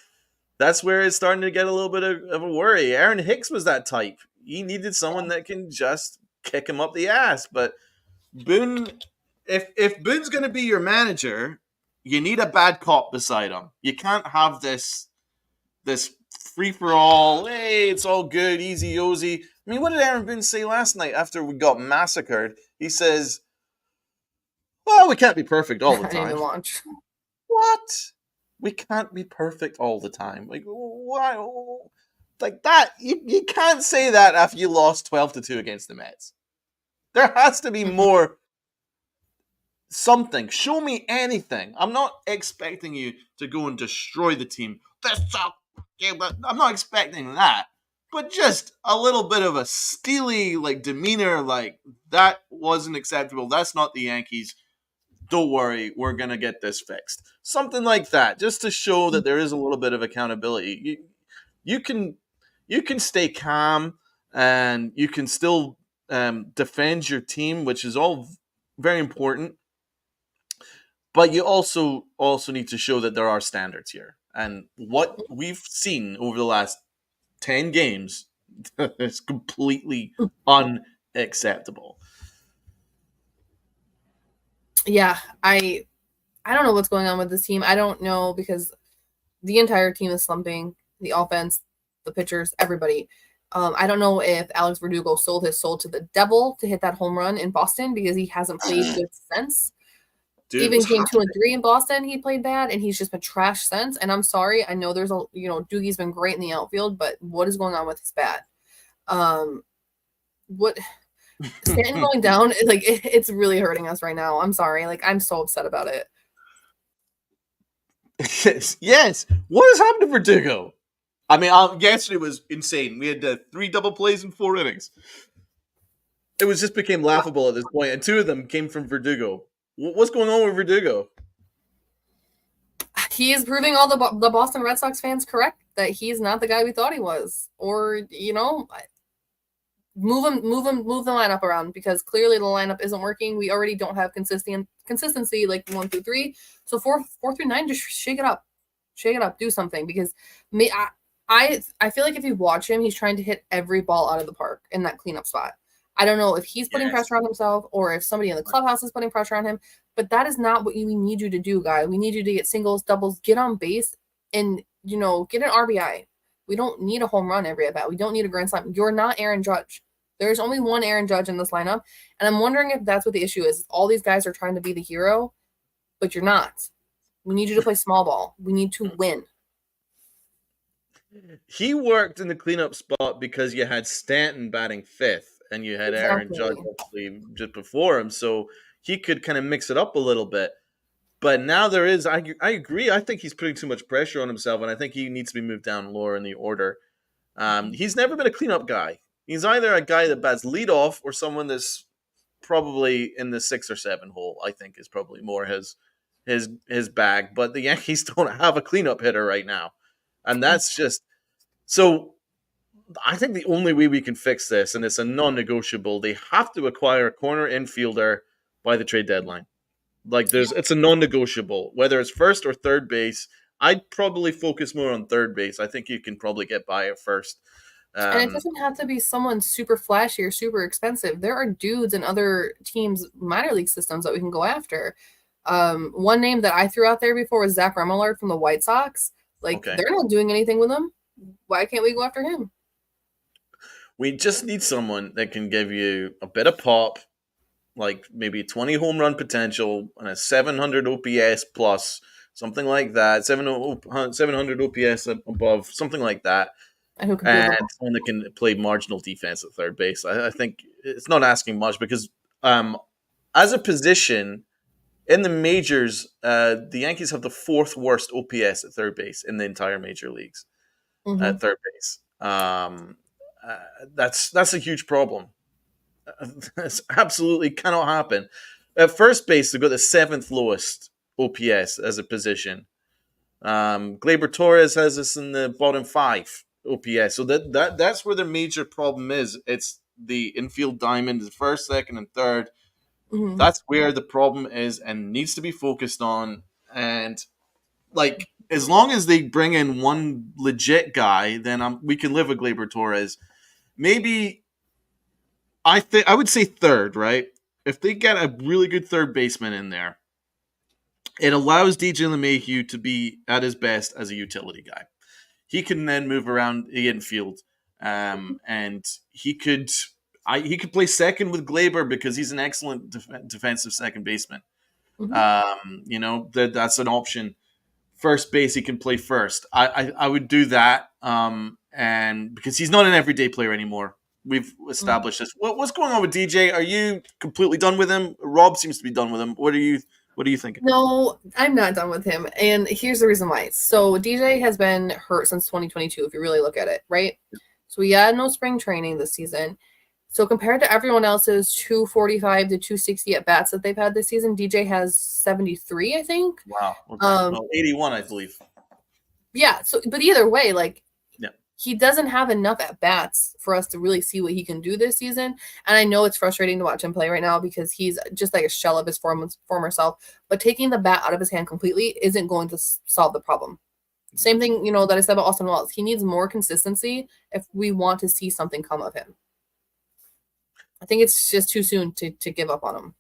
that's where it's starting to get a little bit of a worry. Aaron Hicks was that type. He needed someone that can just kick him up the ass. But Boone, if Boone's going to be your manager, you need a bad cop beside him. You can't have this free-for-all, hey, it's all good, easy-ozy. I mean, what did Aaron Boone say last night after we got massacred? He says, well, we can't be perfect all the time. I didn't even watch. What? We can't be perfect all the time. Like, why? Like that, you can't say that after you lost 12-2 against the Mets. There has to be more. Something. Show me anything. I'm not expecting you to go and destroy the team. I'm not expecting that. But just a little bit of a steely demeanor, like that wasn't acceptable. That's not the Yankees. Don't worry, we're going to get this fixed. Something like that, just to show that there is a little bit of accountability. You can stay calm and you can still defend your team, which is all very important. but you also need to show that there are standards here. And what we've seen over the last 10 games is completely unacceptable. Yeah, I don't know what's going on with this team. I don't know, because the entire team is slumping. The offense, the pitchers, everybody. I don't know if Alex Verdugo sold his soul to the devil to hit that home run in Boston, because he hasn't played good since. Dude, Even game 2 and 3 in Boston, he played bad, and he's just been trash since. And I'm sorry, I know there's Doogie's been great in the outfield, but what is going on with his bat? What Stanton going down, like it's really hurting us right now. I'm sorry, like I'm so upset about it. Yes. What has happened to Verdugo? I mean, yesterday was insane. We had 3 double plays in 4 innings. It was just became laughable at this point, and 2 of them came from Verdugo. What's going on with Verdugo? He is proving all the Boston Red Sox fans correct that he's not the guy we thought he was. Or, move the lineup around, because clearly the lineup isn't working. We already don't have consistency like 1 through 3. So 4 through 9, just shake it up, do something. Because I feel like if you watch him, he's trying to hit every ball out of the park in that cleanup spot. I don't know if he's putting pressure on himself or if somebody in the clubhouse is putting pressure on him, but that is not what we need you to do, guy. We need you to get singles, doubles, get on base, and get an RBI. We don't need a home run every at bat. We don't need a grand slam. You're not Aaron Judge. There's only one Aaron Judge in this lineup, and I'm wondering if that's what the issue is. All these guys are trying to be the hero, but you're not. We need you to play small ball. We need to win. He worked in the cleanup spot because you had Stanton batting 5th, and you had Aaron Judge actually just before him, so he could kind of mix it up a little bit. But now there is, I agree, I think he's putting too much pressure on himself, and I think he needs to be moved down lower in the order. He's never been a cleanup guy. He's either a guy that bats leadoff or someone that's probably in the 6 or 7 hole, I think is probably more his bag. But the Yankees don't have a cleanup hitter right now. And that's just, so I think the only way we can fix this, and it's a non-negotiable, they have to acquire a corner infielder by the trade deadline. Like it's a non-negotiable, whether it's first or third base. I'd probably focus more on third base. I think you can probably get by at first. And it doesn't have to be someone super flashy or super expensive. There are dudes in other teams' minor league systems that we can go after. One name that I threw out there before was Zach Remillard from the White Sox. They're not doing anything with him. Why can't we go after him? We just need someone that can give you a bit of pop, like maybe 20 home run potential and a 700 OPS plus, something like that, 700 OPS above, something like that. And someone that can play marginal defense at third base. I think it's not asking much, because as a position in the majors, the Yankees have the 4th worst OPS at third base in the entire major leagues. At third base. That's a huge problem. This absolutely cannot happen. At first base, they've got the 7th lowest OPS as a position. Gleyber Torres has us in the bottom 5 OPS. So that's where the major problem is. It's the infield diamond, the first, second, and third. That's where the problem is and needs to be focused on. And as long as they bring in one legit guy, then we can live with Gleyber Torres. Maybe I would say third, right? If they get a really good third baseman in there, it allows DJ LeMahieu to be at his best as a utility guy. He can then move around the infield, and he could play second with Gleyber because he's an excellent defensive second baseman. That's an option. First base, he can play first. I would do that, and because he's not an everyday player anymore. We've established this. What's going on with DJ? Are you completely done with him? Rob seems to be done with him. What are you thinking? No, I'm not done with him. And here's the reason why. So DJ has been hurt since 2022, if you really look at it, right? So we had no spring training this season. So compared to everyone else's 245 to 260 at bats that they've had this season, DJ has 73, I think. Wow. Okay. 81, I believe. Yeah. So, but either way, he doesn't have enough at bats for us to really see what he can do this season. And I know it's frustrating to watch him play right now because he's just like a shell of his former self. But taking the bat out of his hand completely isn't going to solve the problem. Same thing, that I said about Austin Wells. He needs more consistency if we want to see something come of him. I think it's just too soon to give up on him.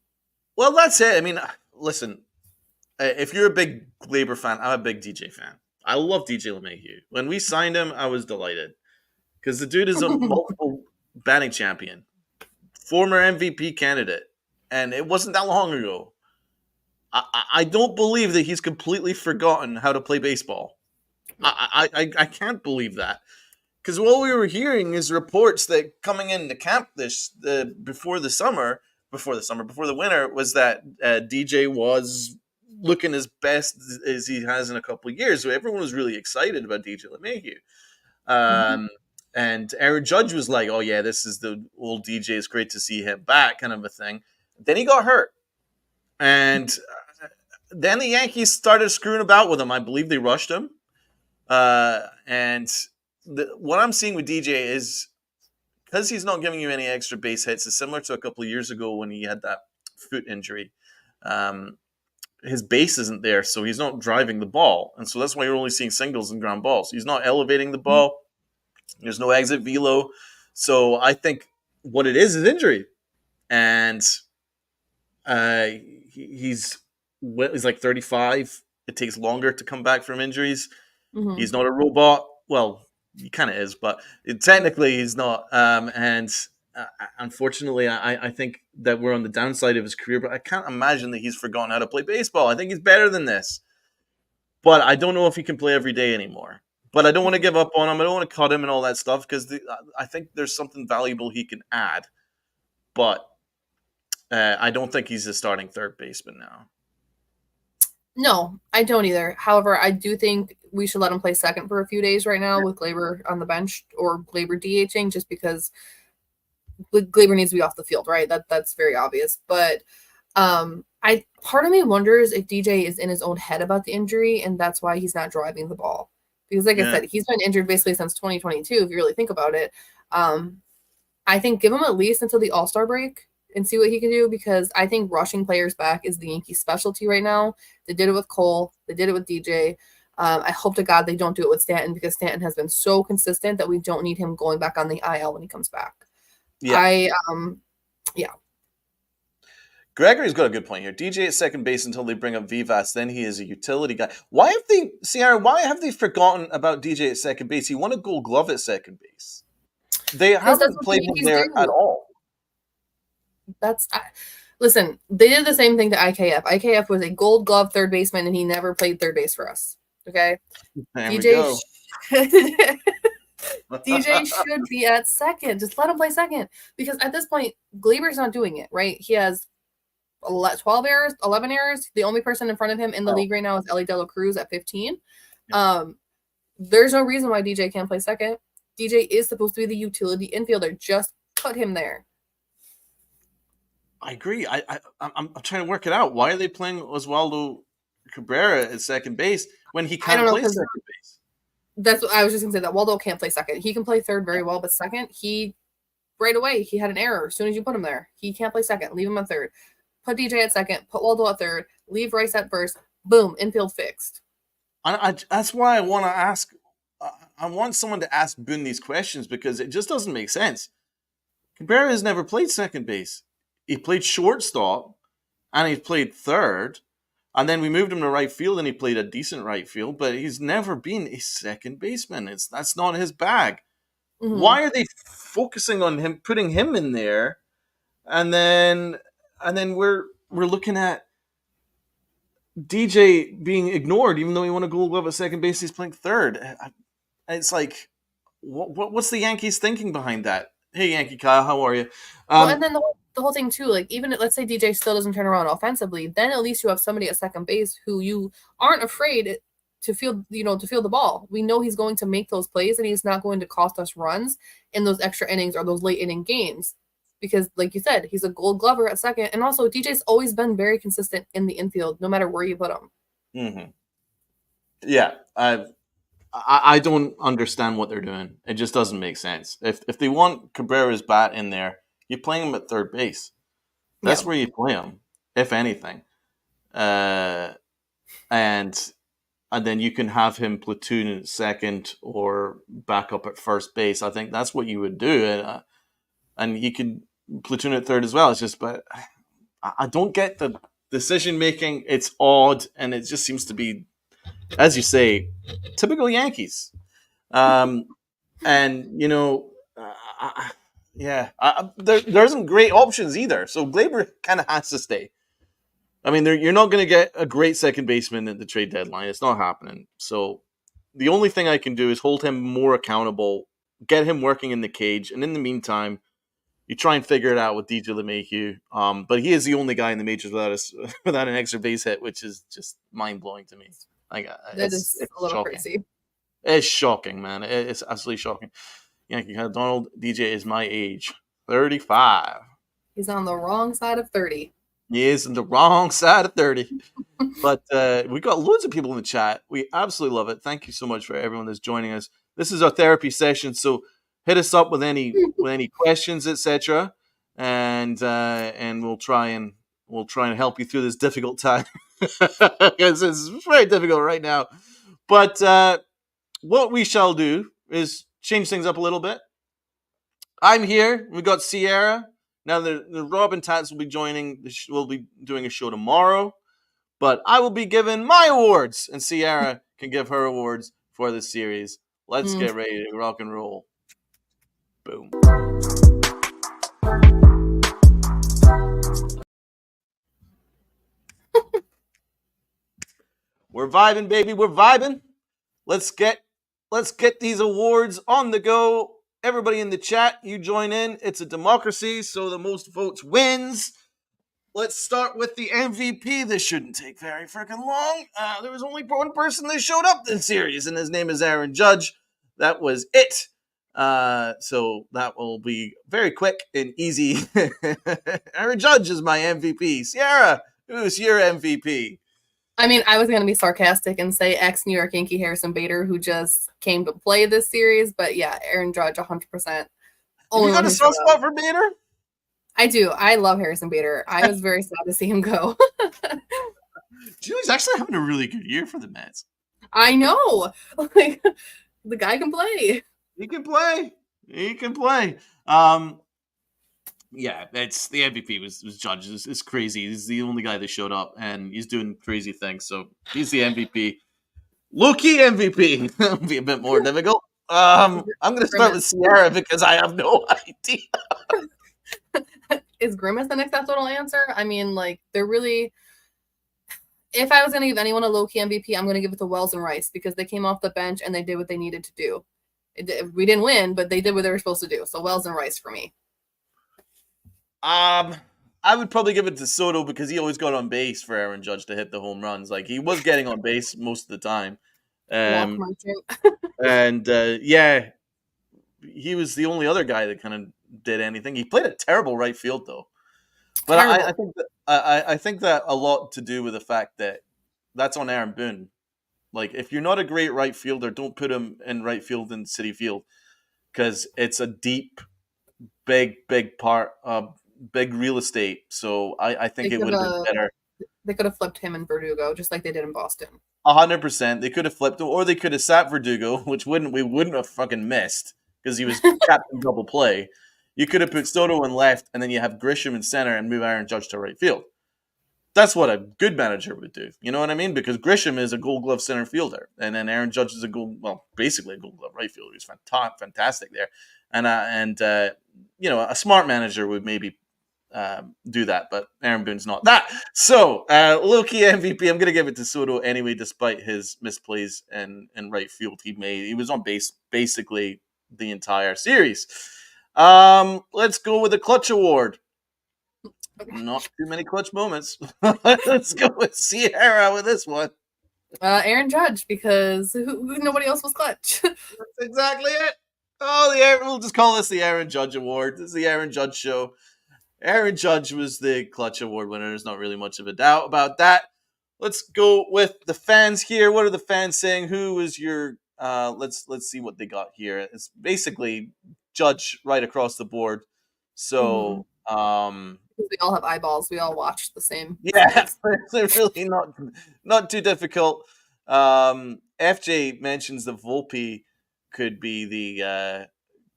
Well, that's it. I mean, listen, if you're a big Gleyber fan, I'm a big DJ fan. I love DJ LeMahieu. When we signed him, I was delighted because the dude is a multiple batting champion, former MVP candidate, and it wasn't that long ago. I don't believe that he's completely forgotten how to play baseball. I can't believe that because what we were hearing is reports that coming into camp before the winter was that DJ was looking as best as he has in a couple of years. So everyone was really excited about DJ LeMahieu. And Aaron Judge was like, oh yeah, this is the old DJ. It's great to see him back, kind of a thing. Then he got hurt. And then the Yankees started screwing about with him. I believe they rushed him. And what I'm seeing with DJ is because he's not giving you any extra base hits. It's similar to a couple of years ago when he had that foot injury. His base isn't there, so he's not driving the ball. And so that's why you're only seeing singles and ground balls. He's not elevating the ball. There's no exit velo. So I think what it is injury. And he's like 35. It takes longer to come back from injuries. Mm-hmm. He's not a robot. Well, he kind of is, but technically he's not. Unfortunately, I think that we're on the downside of his career, but I can't imagine that he's forgotten how to play baseball. I think he's better than this. But I don't know if he can play every day anymore. But I don't want to give up on him. I don't want to cut him and all that stuff because I think there's something valuable he can add. But I don't think he's a starting third baseman now. No, I don't either. However, I do think we should let him play second for a few days right now with Gleyber on the bench or Gleyber DHing just because Gleyber needs to be off the field, right? That's very obvious. But part of me wonders if DJ is in his own head about the injury and that's why he's not driving the ball. Because like I said, he's been injured basically since 2022, if you really think about it. I think give him at least until the All-Star break and see what he can do because I think rushing players back is the Yankees' specialty right now. They did it with Cole. They did it with DJ. I hope to God they don't do it with Stanton because Stanton has been so consistent that we don't need him going back on the IL when he comes back. Yeah. Gregory's got a good point here. DJ at second base until they bring up Vivas, then he is a utility guy. Why have they forgotten about DJ at second base? He won a Gold Glove at second base. They haven't played him there at all. Listen, they did the same thing to IKF. IKF was a Gold Glove third baseman, and he never played third base for us. Okay, DJ should be at second. Just let him play second because at this point, Gleyber's not doing it right. He has 12 errors, 11 errors. The only person in front of him in the league right now is Ellie De La Cruz at 15. There's no reason why DJ can't play second. DJ is supposed to be the utility infielder. Just put him there. I agree. I'm trying to work it out. Why are they playing Oswaldo Cabrera at second base when he can't play second base? That's what I was just going to say. That Waldo can't play second. He can play third very well, but second, right away, he had an error as soon as you put him there. He can't play second. Leave him at third. Put DJ at second. Put Waldo at third. Leave Rice at first. Boom. Infield fixed. That's why I want to ask. I want someone to ask Boone these questions because it just doesn't make sense. Cabrera has never played second base. He played shortstop, and he played third, and then we moved him to right field, and he played a decent right field, but he's never been a second baseman. That's not his bag. Mm-hmm. Why are they focusing on him, putting him in there, and then we're looking at DJ being ignored, even though he won a Gold Glove at second base, he's playing third. It's like, what's the Yankees thinking behind that? Hey, Yankee Kyle, how are you? And then the whole thing too, like even let's say DJ still doesn't turn around offensively, then at least you have somebody at second base who you aren't afraid to field the ball. We know he's going to make those plays and he's not going to cost us runs in those extra innings or those late inning games. Because like you said, he's a Gold Glover at second. And also DJ's always been very consistent in the infield, no matter where you put him. Mm-hmm. Yeah. I don't understand what they're doing. It just doesn't make sense. If they want Cabrera's bat in there, you're playing him at third base. Yeah. That's where you play him, if anything. Uh, and and then you can have him platoon at second or back up at first base. I think that's what you would do, and you could platoon at third as well. It's just, but I don't get the decision making. It's odd, and it just seems to be, as you say, typical Yankees. Um, and yeah, there isn't great options either. So Glaber kind of has to stay. I mean, you're not going to get a great second baseman at the trade deadline. It's not happening. So the only thing I can do is hold him more accountable, get him working in the cage, and in the meantime, you try and figure it out with DJ LeMahieu. But he is the only guy in the majors without an extra base hit, which is just mind blowing to me. Like That is it's a little shocking. crazy. It's shocking, man. It's absolutely shocking. Yankee Donald DJ is my age, 35. He's on the wrong side of 30. He is on the wrong side of 30. But we got loads of people in the chat. We absolutely love it. Thank you so much for everyone that's joining us. This is our therapy session, so hit us up with any questions, etc. And we'll try and help you through this difficult time because it's very difficult right now. But what we shall do is change things up a little bit. I'm here. We got Sierra. Now the Robin Tats will be joining. We'll be doing a show tomorrow, but I will be giving my awards, and Sierra can give her awards for this series. Let's get ready to rock and roll. Boom. We're vibing, baby. We're vibing. Let's get these awards on the go. Everybody in the chat, you join in. It's a democracy, so the most votes wins. Let's start with the MVP. This shouldn't take very freaking long. There was only one person that showed up this series, and his name is Aaron Judge. That was it. So that will be very quick and easy. Aaron Judge is my MVP. Sierra, who's your MVP? I mean, I was going to be sarcastic and say ex-New York Yankee Harrison Bader, who just came to play this series. But yeah, Aaron Judge, 100%. You got a soft spot for Bader? I do. I love Harrison Bader. I was very sad to see him go. He's actually having a really good year for the Mets. I know. Like, the guy can play. He can play. Yeah, it's the MVP was Judge. It's crazy. He's the only guy that showed up, and he's doing crazy things. So he's the MVP. Low-key MVP. That'll be a bit more difficult. I'm going to start with Sierra because I have no idea. Is Grimace the next acceptable answer? I mean, like, they're really... If I was going to give anyone a low-key MVP, I'm going to give it to Wells and Rice because they came off the bench and they did what they needed to do. We didn't win, but they did what they were supposed to do. So Wells and Rice for me. I would probably give it to Soto because he always got on base for Aaron Judge to hit the home runs. Like, he was getting on base most of the time. Yeah, he was the only other guy that kind of did anything. He played a terrible right field though. But I think that a lot to do with the fact that that's on Aaron Boone. Like, if you're not a great right fielder, don't put him in right field in Citi Field because it's a deep, big part, big real estate. So I think it would have been better. They could have flipped him and Verdugo just like they did in Boston. 100%. They could have flipped him, or they could have sat Verdugo, which we wouldn't have fucking missed because he was captain double play. You could have put Soto in left, and then you have Grisham in center and move Aaron Judge to right field. That's what a good manager would do. You know what I mean? Because Grisham is a Gold Glove center fielder, and then Aaron Judge is basically a Gold Glove right fielder. He's fantastic there, and a smart manager would maybe do that, but Aaron Boone's not that. So, low-key MVP, I'm going to give it to Soto anyway, despite his misplays in right field. He was on base basically the entire series. Let's go with the clutch award. Not too many clutch moments. Let's go with Sierra with this one. Aaron Judge, because nobody else was clutch. That's exactly it. We'll just call this the Aaron Judge Award. This is the Aaron Judge show. Aaron Judge was the clutch award winner. There's not really much of a doubt about that. Let's go with the fans here. What are the fans saying? Who was your let's see what they got here. It's basically Judge right across the board. So We all have eyeballs. We all watch the same yeah, series. it's really not too difficult. FJ mentions that Volpe could be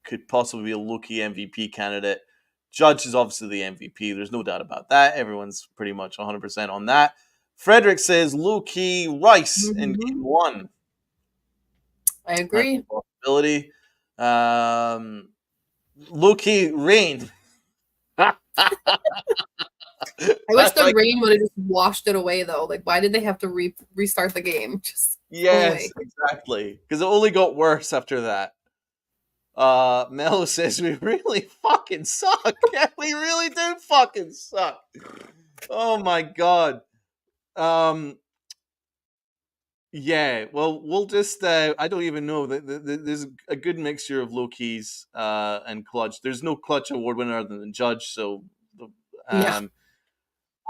could possibly be a low-key MVP candidate. Judge is obviously the MVP. There's no doubt about that. Everyone's pretty much 100% on that. Frederick says low-key Rice in game one. I That's agree. a possibility. Low-key Rain. I wish the rain would have just washed it away, though. Like, why did they have to restart the game? Just go away. Yes, exactly. Because it only got worse after that. Mel says we really fucking suck. Yeah, we really do fucking suck. Oh my god. Yeah, well, we'll just I don't even know. There's a good mixture of low keys and clutch. There's no clutch award winner other than Judge, so Yeah.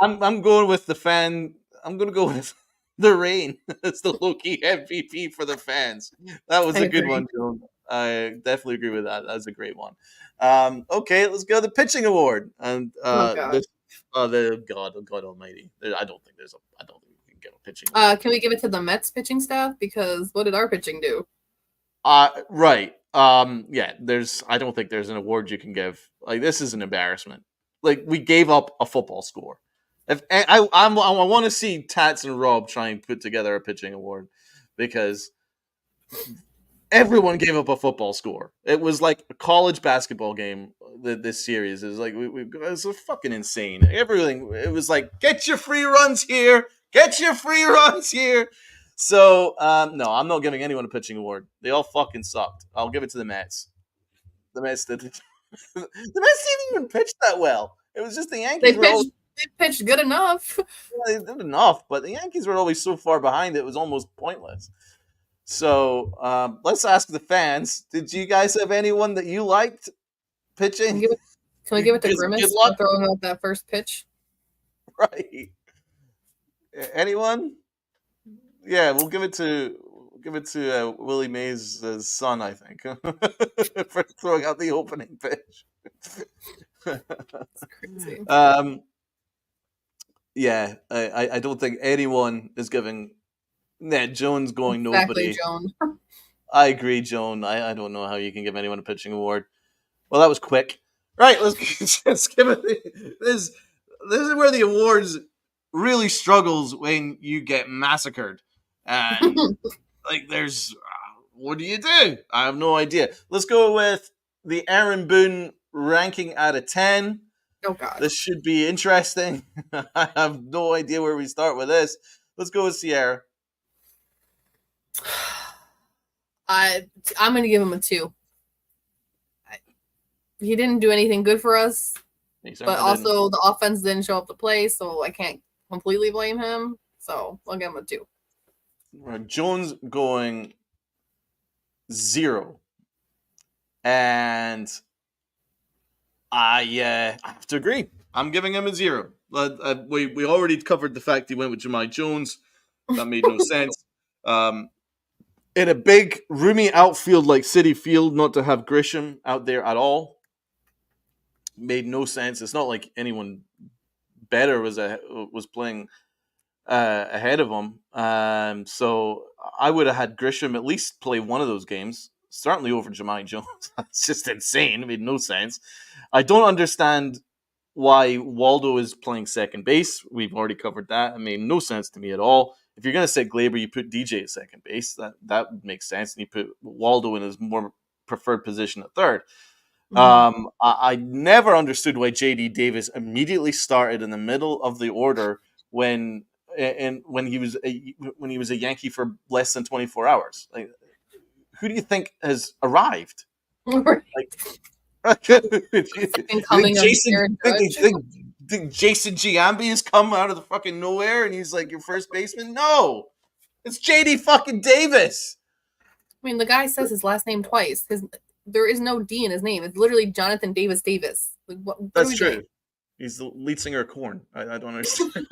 I'm going with the fan. I'm going to go with the Rain. It's the low key MVP for the fans. That was I a good agree. one, Joan. I definitely agree with that. That's a great one. Okay, let's go to the pitching award. And Oh god. this, oh God Almighty. I don't think we can get a pitching award. Can we give it to the Mets pitching staff? Because what did our pitching do? Right. Yeah. I don't think there's an award you can give. Like, this is an embarrassment. Like, we gave up a football score. If I want to see Tats and Rob try and put together a pitching award, because everyone gave up a football score. It was like a college basketball game. This series is like it's fucking insane. Everything. It was like, get your free runs here. Get your free runs here. So no, I'm not giving anyone a pitching award. They all fucking sucked. I'll give it to the Mets. The Mets did. The Mets didn't even pitch that well. It was just the Yankees. They pitched good enough. They did enough, but the Yankees were always so far behind it was almost pointless. So let's ask the fans. Did you guys have anyone that you liked pitching? Can we give it to Grimace for throwing out that first pitch? Right. Anyone? Yeah, we'll give it to Willie Mays' son, I think, for throwing out the opening pitch. That's crazy. Yeah, I don't think anyone is giving. Nah, Joan's going nobody. Exactly, Joan. I agree, Joan. I don't know how you can give anyone a pitching award. Well, that was quick. Right, let's give it. This is where the awards really struggles when you get massacred, and like there's what do you do? I have no idea. Let's go with the Aaron Boone ranking out of 10. Oh god, this should be interesting. I have no idea where we start with this. Let's go with Sierra. I'm gonna give him a 2. He didn't do anything good for us, but also the offense didn't show up to play, so I can't completely blame him. So I'll give him a 2. Jones going 0, and I have to agree. I'm giving him a 0. We already covered the fact he went with Jahmai Jones. That made no sense. In a big, roomy outfield like Citi Field, not to have Grisham out there at all made no sense. It's not like anyone better was playing ahead of him. So I would have had Grisham at least play one of those games, certainly over Jahmai Jones. That's just insane. It made no sense. I don't understand why Waldo is playing second base. We've already covered that. It made no sense to me at all. If you're going to set Glaber, you put DJ at second base. That would make sense. And you put Waldo in his more preferred position at third. I never understood why JD Davis immediately started in the middle of the order when he was a Yankee for less than 24 hours. Like, who do you think has arrived? Right. Think Jason Giambi has come out of the fucking nowhere and he's like your first baseman? No, it's JD fucking Davis. I mean, the guy says his last name twice. There is no D in his name. It's literally Jonathan Davis. Like, what That's true. Doing? He's the lead singer of Korn. I don't understand.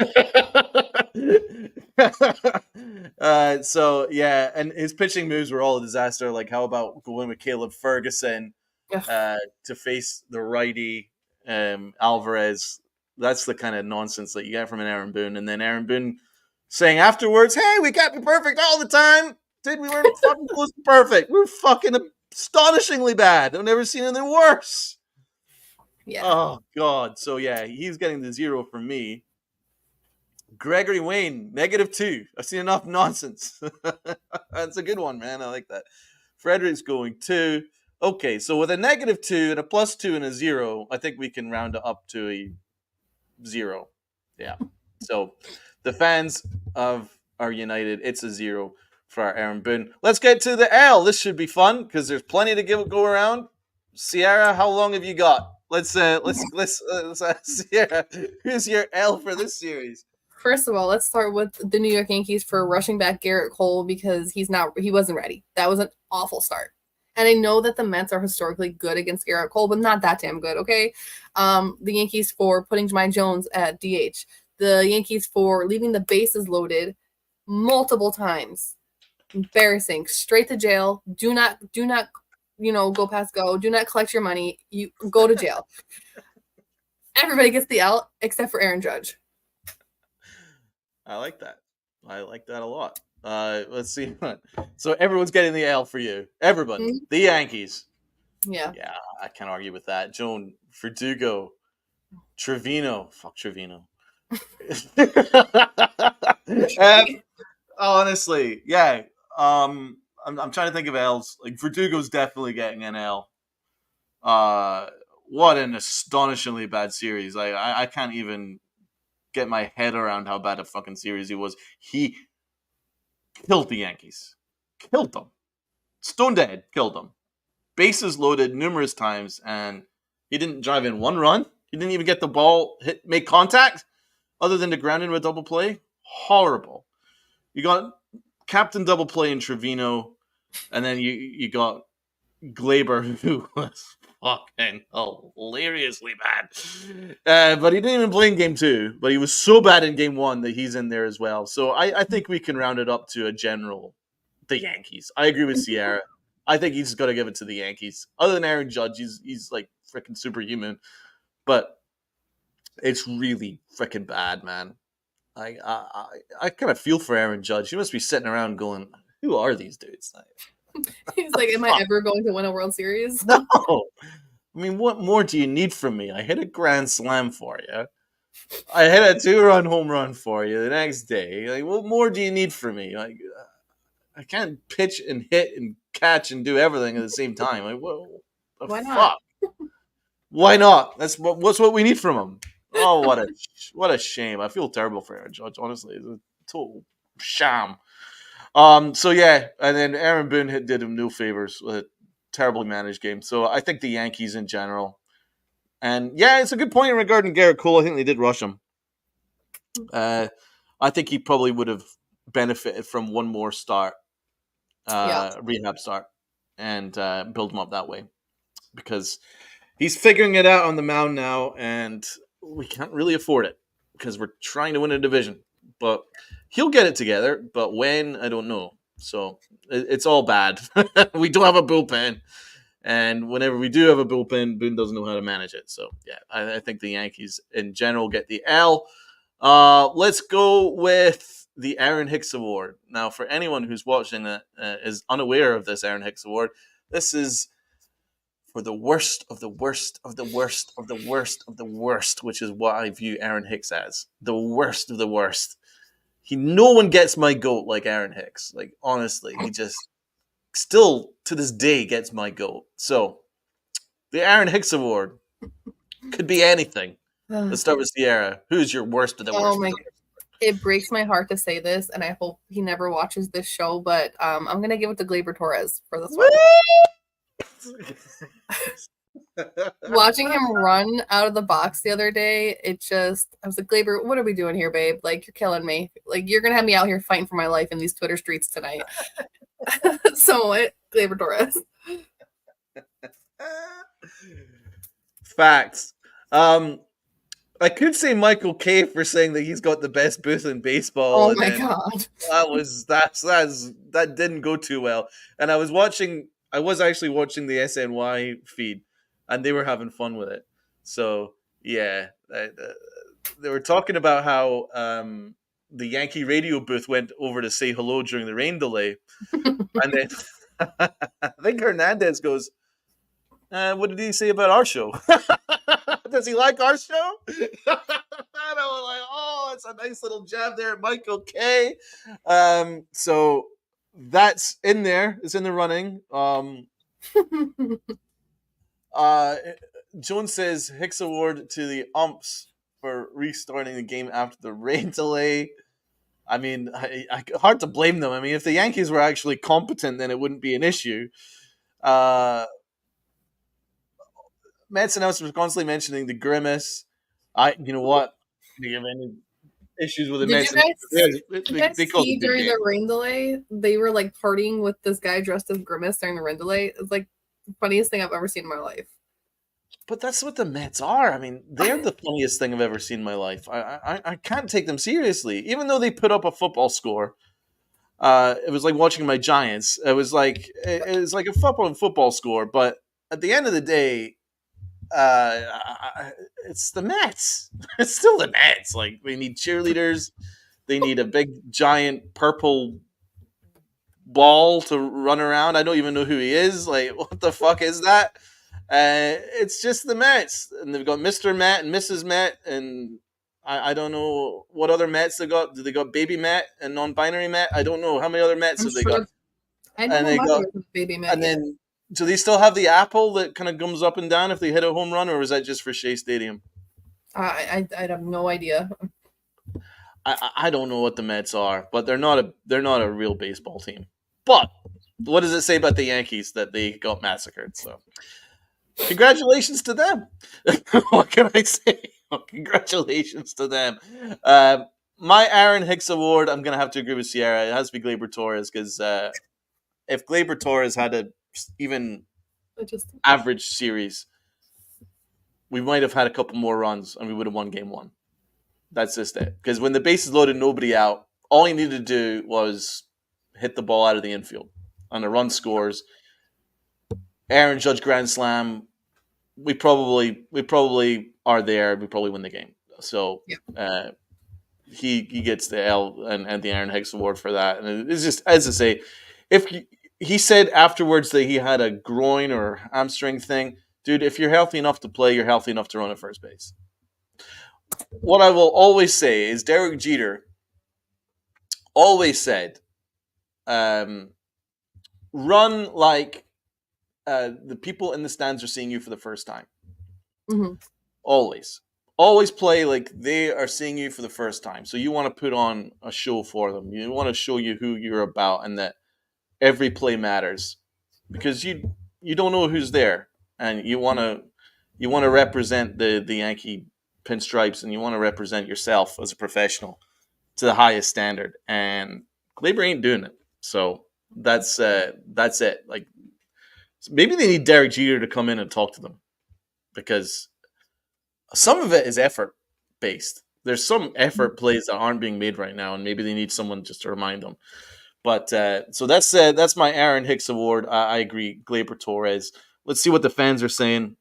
So yeah, and his pitching moves were all a disaster. Like, how about going with Caleb Ferguson to face the righty Alvarez? That's the kind of nonsense that you get from an Aaron Boone. And then Aaron Boone saying afterwards, "Hey, we can't be perfect all the time. Dude, we weren't fucking close to perfect. We were fucking astonishingly bad. I've never seen anything worse." Yeah. Oh God. So yeah, he's getting the 0 from me. Gregory Wayne, -2. I've seen enough nonsense. That's a good one, man. I like that. Frederick's going 2. Okay, so with a -2 and a +2 and a 0, I think we can round it up to a 0. Yeah. So the fans are united. It's a 0 for our Aaron Boone. Let's get to the L. This should be fun because there's plenty to go around. Sierra, how long have you got? Let's Sierra, who's your L for this series? First of all, let's start with the New York Yankees for rushing back Garrett Cole because he wasn't ready. That was an awful start. And I know that the Mets are historically good against Garrett Cole, but not that damn good, okay? The Yankees for putting Jemai Jones at DH. The Yankees for leaving the bases loaded multiple times. Embarrassing. Straight to jail. Do not, go past go. Do not collect your money. You go to jail. Everybody gets the L except for Aaron Judge. I like that. I like that a lot. Let's see. So everyone's getting the L for you. Everybody. Mm-hmm. The Yankees. Yeah. Yeah, I can't argue with that. Joan, Verdugo, Trevino. Fuck Trevino. Honestly, yeah. I'm trying to think of L's. Like, Verdugo's definitely getting an L. What an astonishingly bad series. I can't even get my head around how bad a fucking series he was. He killed the Yankees. Killed them. Stone dead. Killed them. Bases loaded numerous times, and he didn't drive in one run. He didn't even get the ball make contact, other than to ground into a double play. Horrible. You got captain double play in Trevino, and then you got Glaber, who was fucking hilariously bad. But he didn't even play in game 2. But he was so bad in game 1 that he's in there as well. So I think we can round it up to a general, the Yankees. I agree with Sierra. I think he's got to give it to the Yankees. Other than Aaron Judge, he's like freaking superhuman. But it's really freaking bad, man. I kind of feel for Aaron Judge. He must be sitting around going, "Who are these dudes?" He's like, "Am I ever going to win a World Series?" No. I mean, what more do you need from me? I hit a grand slam for you. I hit a 2-run home run for you the next day. Like, what more do you need from me? Like, I can't pitch and hit and catch and do everything at the same time. Like, why not? Why not? That's what we need from him. Oh, what a shame. I feel terrible for Aaron Judge. Honestly, it's a total sham. So yeah, and then Aaron Boone did him no favors with a terribly managed game. So I think the Yankees in general. And yeah, it's a good point regarding Garrett Cole. I think they did rush him. I think he probably would have benefited from one more start, rehab start, and build him up that way. Because he's figuring it out on the mound now, and we can't really afford it because we're trying to win a division. But he'll get it together. But when, I don't know. So it's all bad. We don't have a bullpen. And whenever we do have a bullpen, Boone doesn't know how to manage it. So, yeah, I think the Yankees in general get the L. Let's go with the Aaron Hicks Award. Now, for anyone who's watching that is unaware of this Aaron Hicks Award, this is for the worst of the worst of the worst of the worst of the worst, which is what I view Aaron Hicks as. The worst of the worst. No one gets my goat like Aaron Hicks. Like, honestly, he just still to this day gets my goat. So the Aaron Hicks Award could be anything. Let's start with Sierra. Who's your worst of the worst? Oh my God. It breaks my heart to say this, and I hope he never watches this show, but I'm going to give it to Gleyber Torres for this one. Watching him run out of the box the other day, I was like, Gleyber, what are we doing here, babe? Like, you're killing me. Like, you're going to have me out here fighting for my life in these Twitter streets tonight. So, Gleyber Torres. Facts. I could say Michael K for saying that he's got the best booth in baseball, Oh and my then god. that didn't go too well. And I was actually watching the SNY feed, and they were having fun with it. So yeah, they were talking about how the Yankee radio booth went over to say hello during the rain delay, and then I think Hernandez goes, "What did he say about our show? Does he like our show?" And I was like, "Oh, it's a nice little jab there at Michael K." So that's in there. It's in the running. Uh, Jones says Hicks award to the umps for restarting the game after the rain delay. I mean, hard to blame them. I mean, if the Yankees were actually competent, then it wouldn't be an issue. Uh, Mets announcers were constantly mentioning the grimace. You know what? Do you have any issues with the Did Mets? you guys They called a see good during game. the rain delay, they were like partying with this guy dressed as Grimace during the rain delay? It's like the funniest thing I've ever seen in my life. But that's what the Mets are. I mean, they're the funniest thing I've ever seen in my life. I can't take them seriously, even though they put up a football score. It was like watching my Giants. It was like a football score, but at the end of the day, it's the Mets. It's still the Mets. Like they need cheerleaders. They need a big giant purple ball to run around. I don't even know who he is. Like what the fuck is that? It's just the Mets, and they've got Mister Met and Mrs. Met, and I don't know what other Mets they got. Do they got Baby Met and non-binary Met? I don't know how many other Mets I'm have they got. sure I don't And know they my got baby Met and yet. then do they still have the apple that kind of comes up and down if they hit a home run, or was that just for Shea Stadium? I have no idea. I don't know what the Mets are, but they're not a real baseball team. But what does it say about the Yankees that they got massacred? So congratulations to them. What can I say? Well, congratulations to them. My Aaron Hicks award, I'm gonna have to agree with Sierra. It has to be Gleyber Torres because if Gleyber Torres had a even I just average series, we might have had a couple more runs and we would have won game one. That's just it. Because when the bases loaded, nobody out, all he needed to do was hit the ball out of the infield. On the run scores, Aaron Judge grand slam. We probably are there. We probably win the game. So he gets the L and the Aaron Hicks award for that. And it's just as I say, if he said afterwards that he had a groin or hamstring thing, dude. If you're healthy enough to play, you're healthy enough to run at first base. What I will always say is Derek Jeter always said, run like the people in the stands are seeing you for the first time. mm-hmm. Always play like they are seeing you for the first time. So you want to put on a show for them. You want to show you who you're about and that every play matters because you don't know who's there and you want to represent the Yankee pinstripes and you want to represent yourself as a professional to the highest standard. And Glaber ain't doing it. So that's it. Like maybe they need Derek Jeter to come in and talk to them because some of it is effort based. There's some effort plays that aren't being made right now, and maybe they need someone just to remind them. But so that's my Aaron Hicks award. I agree, Gleyber Torres. Let's see what the fans are saying.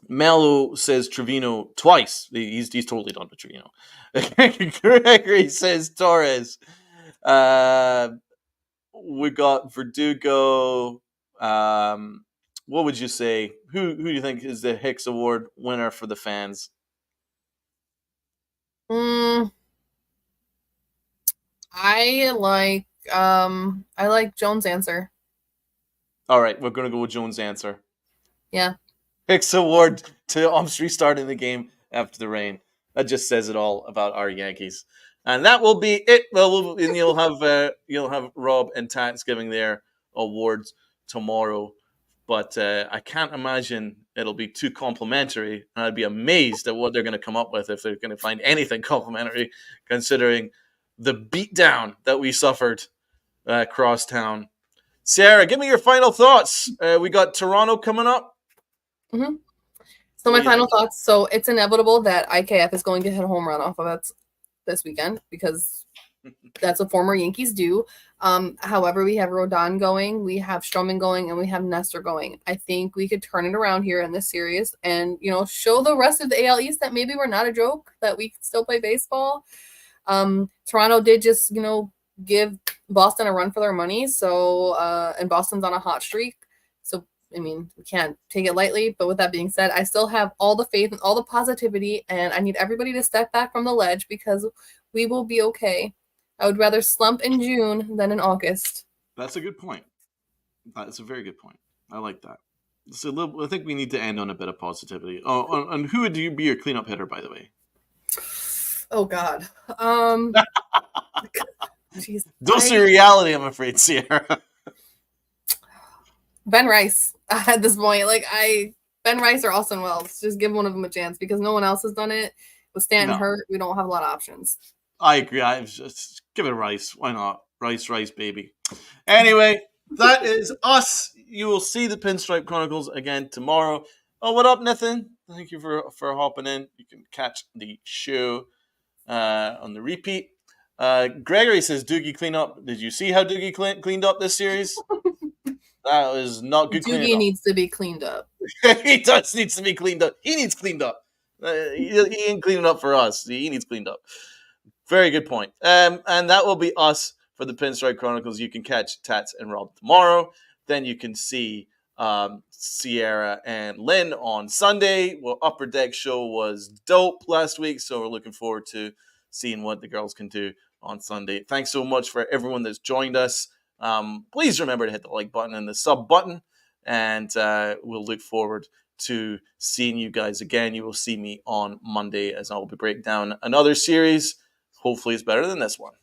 Mello says Trevino twice. He's totally done with Trevino. Gregory says Torres. We got Verdugo. What would you say? Who do you think is the Hicks Award winner for the fans? I like Jones' answer. All right, we're gonna go with Jones' answer. Yeah. Hicks Award to Umps restarting the game after the rain. That just says it all about our Yankees. And that will be it. Well, and you'll have Rob and Tats giving their awards tomorrow. But I can't imagine it'll be too complimentary. And I'd be amazed at what they're going to come up with if they're going to find anything complimentary, considering the beatdown that we suffered across town. Sarah, give me your final thoughts. We got Toronto coming up. Mm-hmm. So What my do you final think? thoughts. So it's inevitable that IKF is going to hit a home run off of it this weekend because that's what former Yankees do. However, we have Rodon going, we have Stroman going, and we have Nestor going. I think we could turn it around here in this series and, show the rest of the AL East that maybe we're not a joke, that we can still play baseball. Toronto did just, give Boston a run for their money. So, and Boston's on a hot streak. So, I mean, we can't take it lightly. But with that being said, I still have all the faith and all the positivity, and I need everybody to step back from the ledge because we will be okay. I would rather slump in June than in August. That's a good point. That's a very good point. I like that. So I think we need to end on a bit of positivity. Oh, and who would you be your cleanup hitter, by the way? Oh God. Jeez, Dose of reality, I'm afraid, Sierra. Ben Rice at this point. Ben Rice or Austin Wells. Just give one of them a chance because no one else has done it. With Stanton hurt, we don't have a lot of options. I agree. I just give it Rice. Why not? Rice, baby. Anyway, that is us. You will see the Pinstripe Chronicles again tomorrow. Oh, what up, Nathan? Thank you for hopping in. You can catch the show on the repeat. Gregory says Doogie clean up. Did you see how Doogie cleaned up this series? That was not good cleaning Doogie up. needs to be cleaned up. He needs to be cleaned up. He needs cleaned up. He ain't cleaning up for us. He needs cleaned up. Very good point. And that will be us for the Pinstripe Chronicles. You can catch Tats and Rob tomorrow. Then you can see Sierra and Lynn on Sunday. Well, Upper Deck show was dope last week, so we're looking forward to seeing what the girls can do on Sunday. Thanks so much for everyone that's joined us. Please remember to hit the like button and the sub button, and we'll look forward to seeing you guys again. You will see me on Monday as I will be breaking down another series. Hopefully it's better than this one.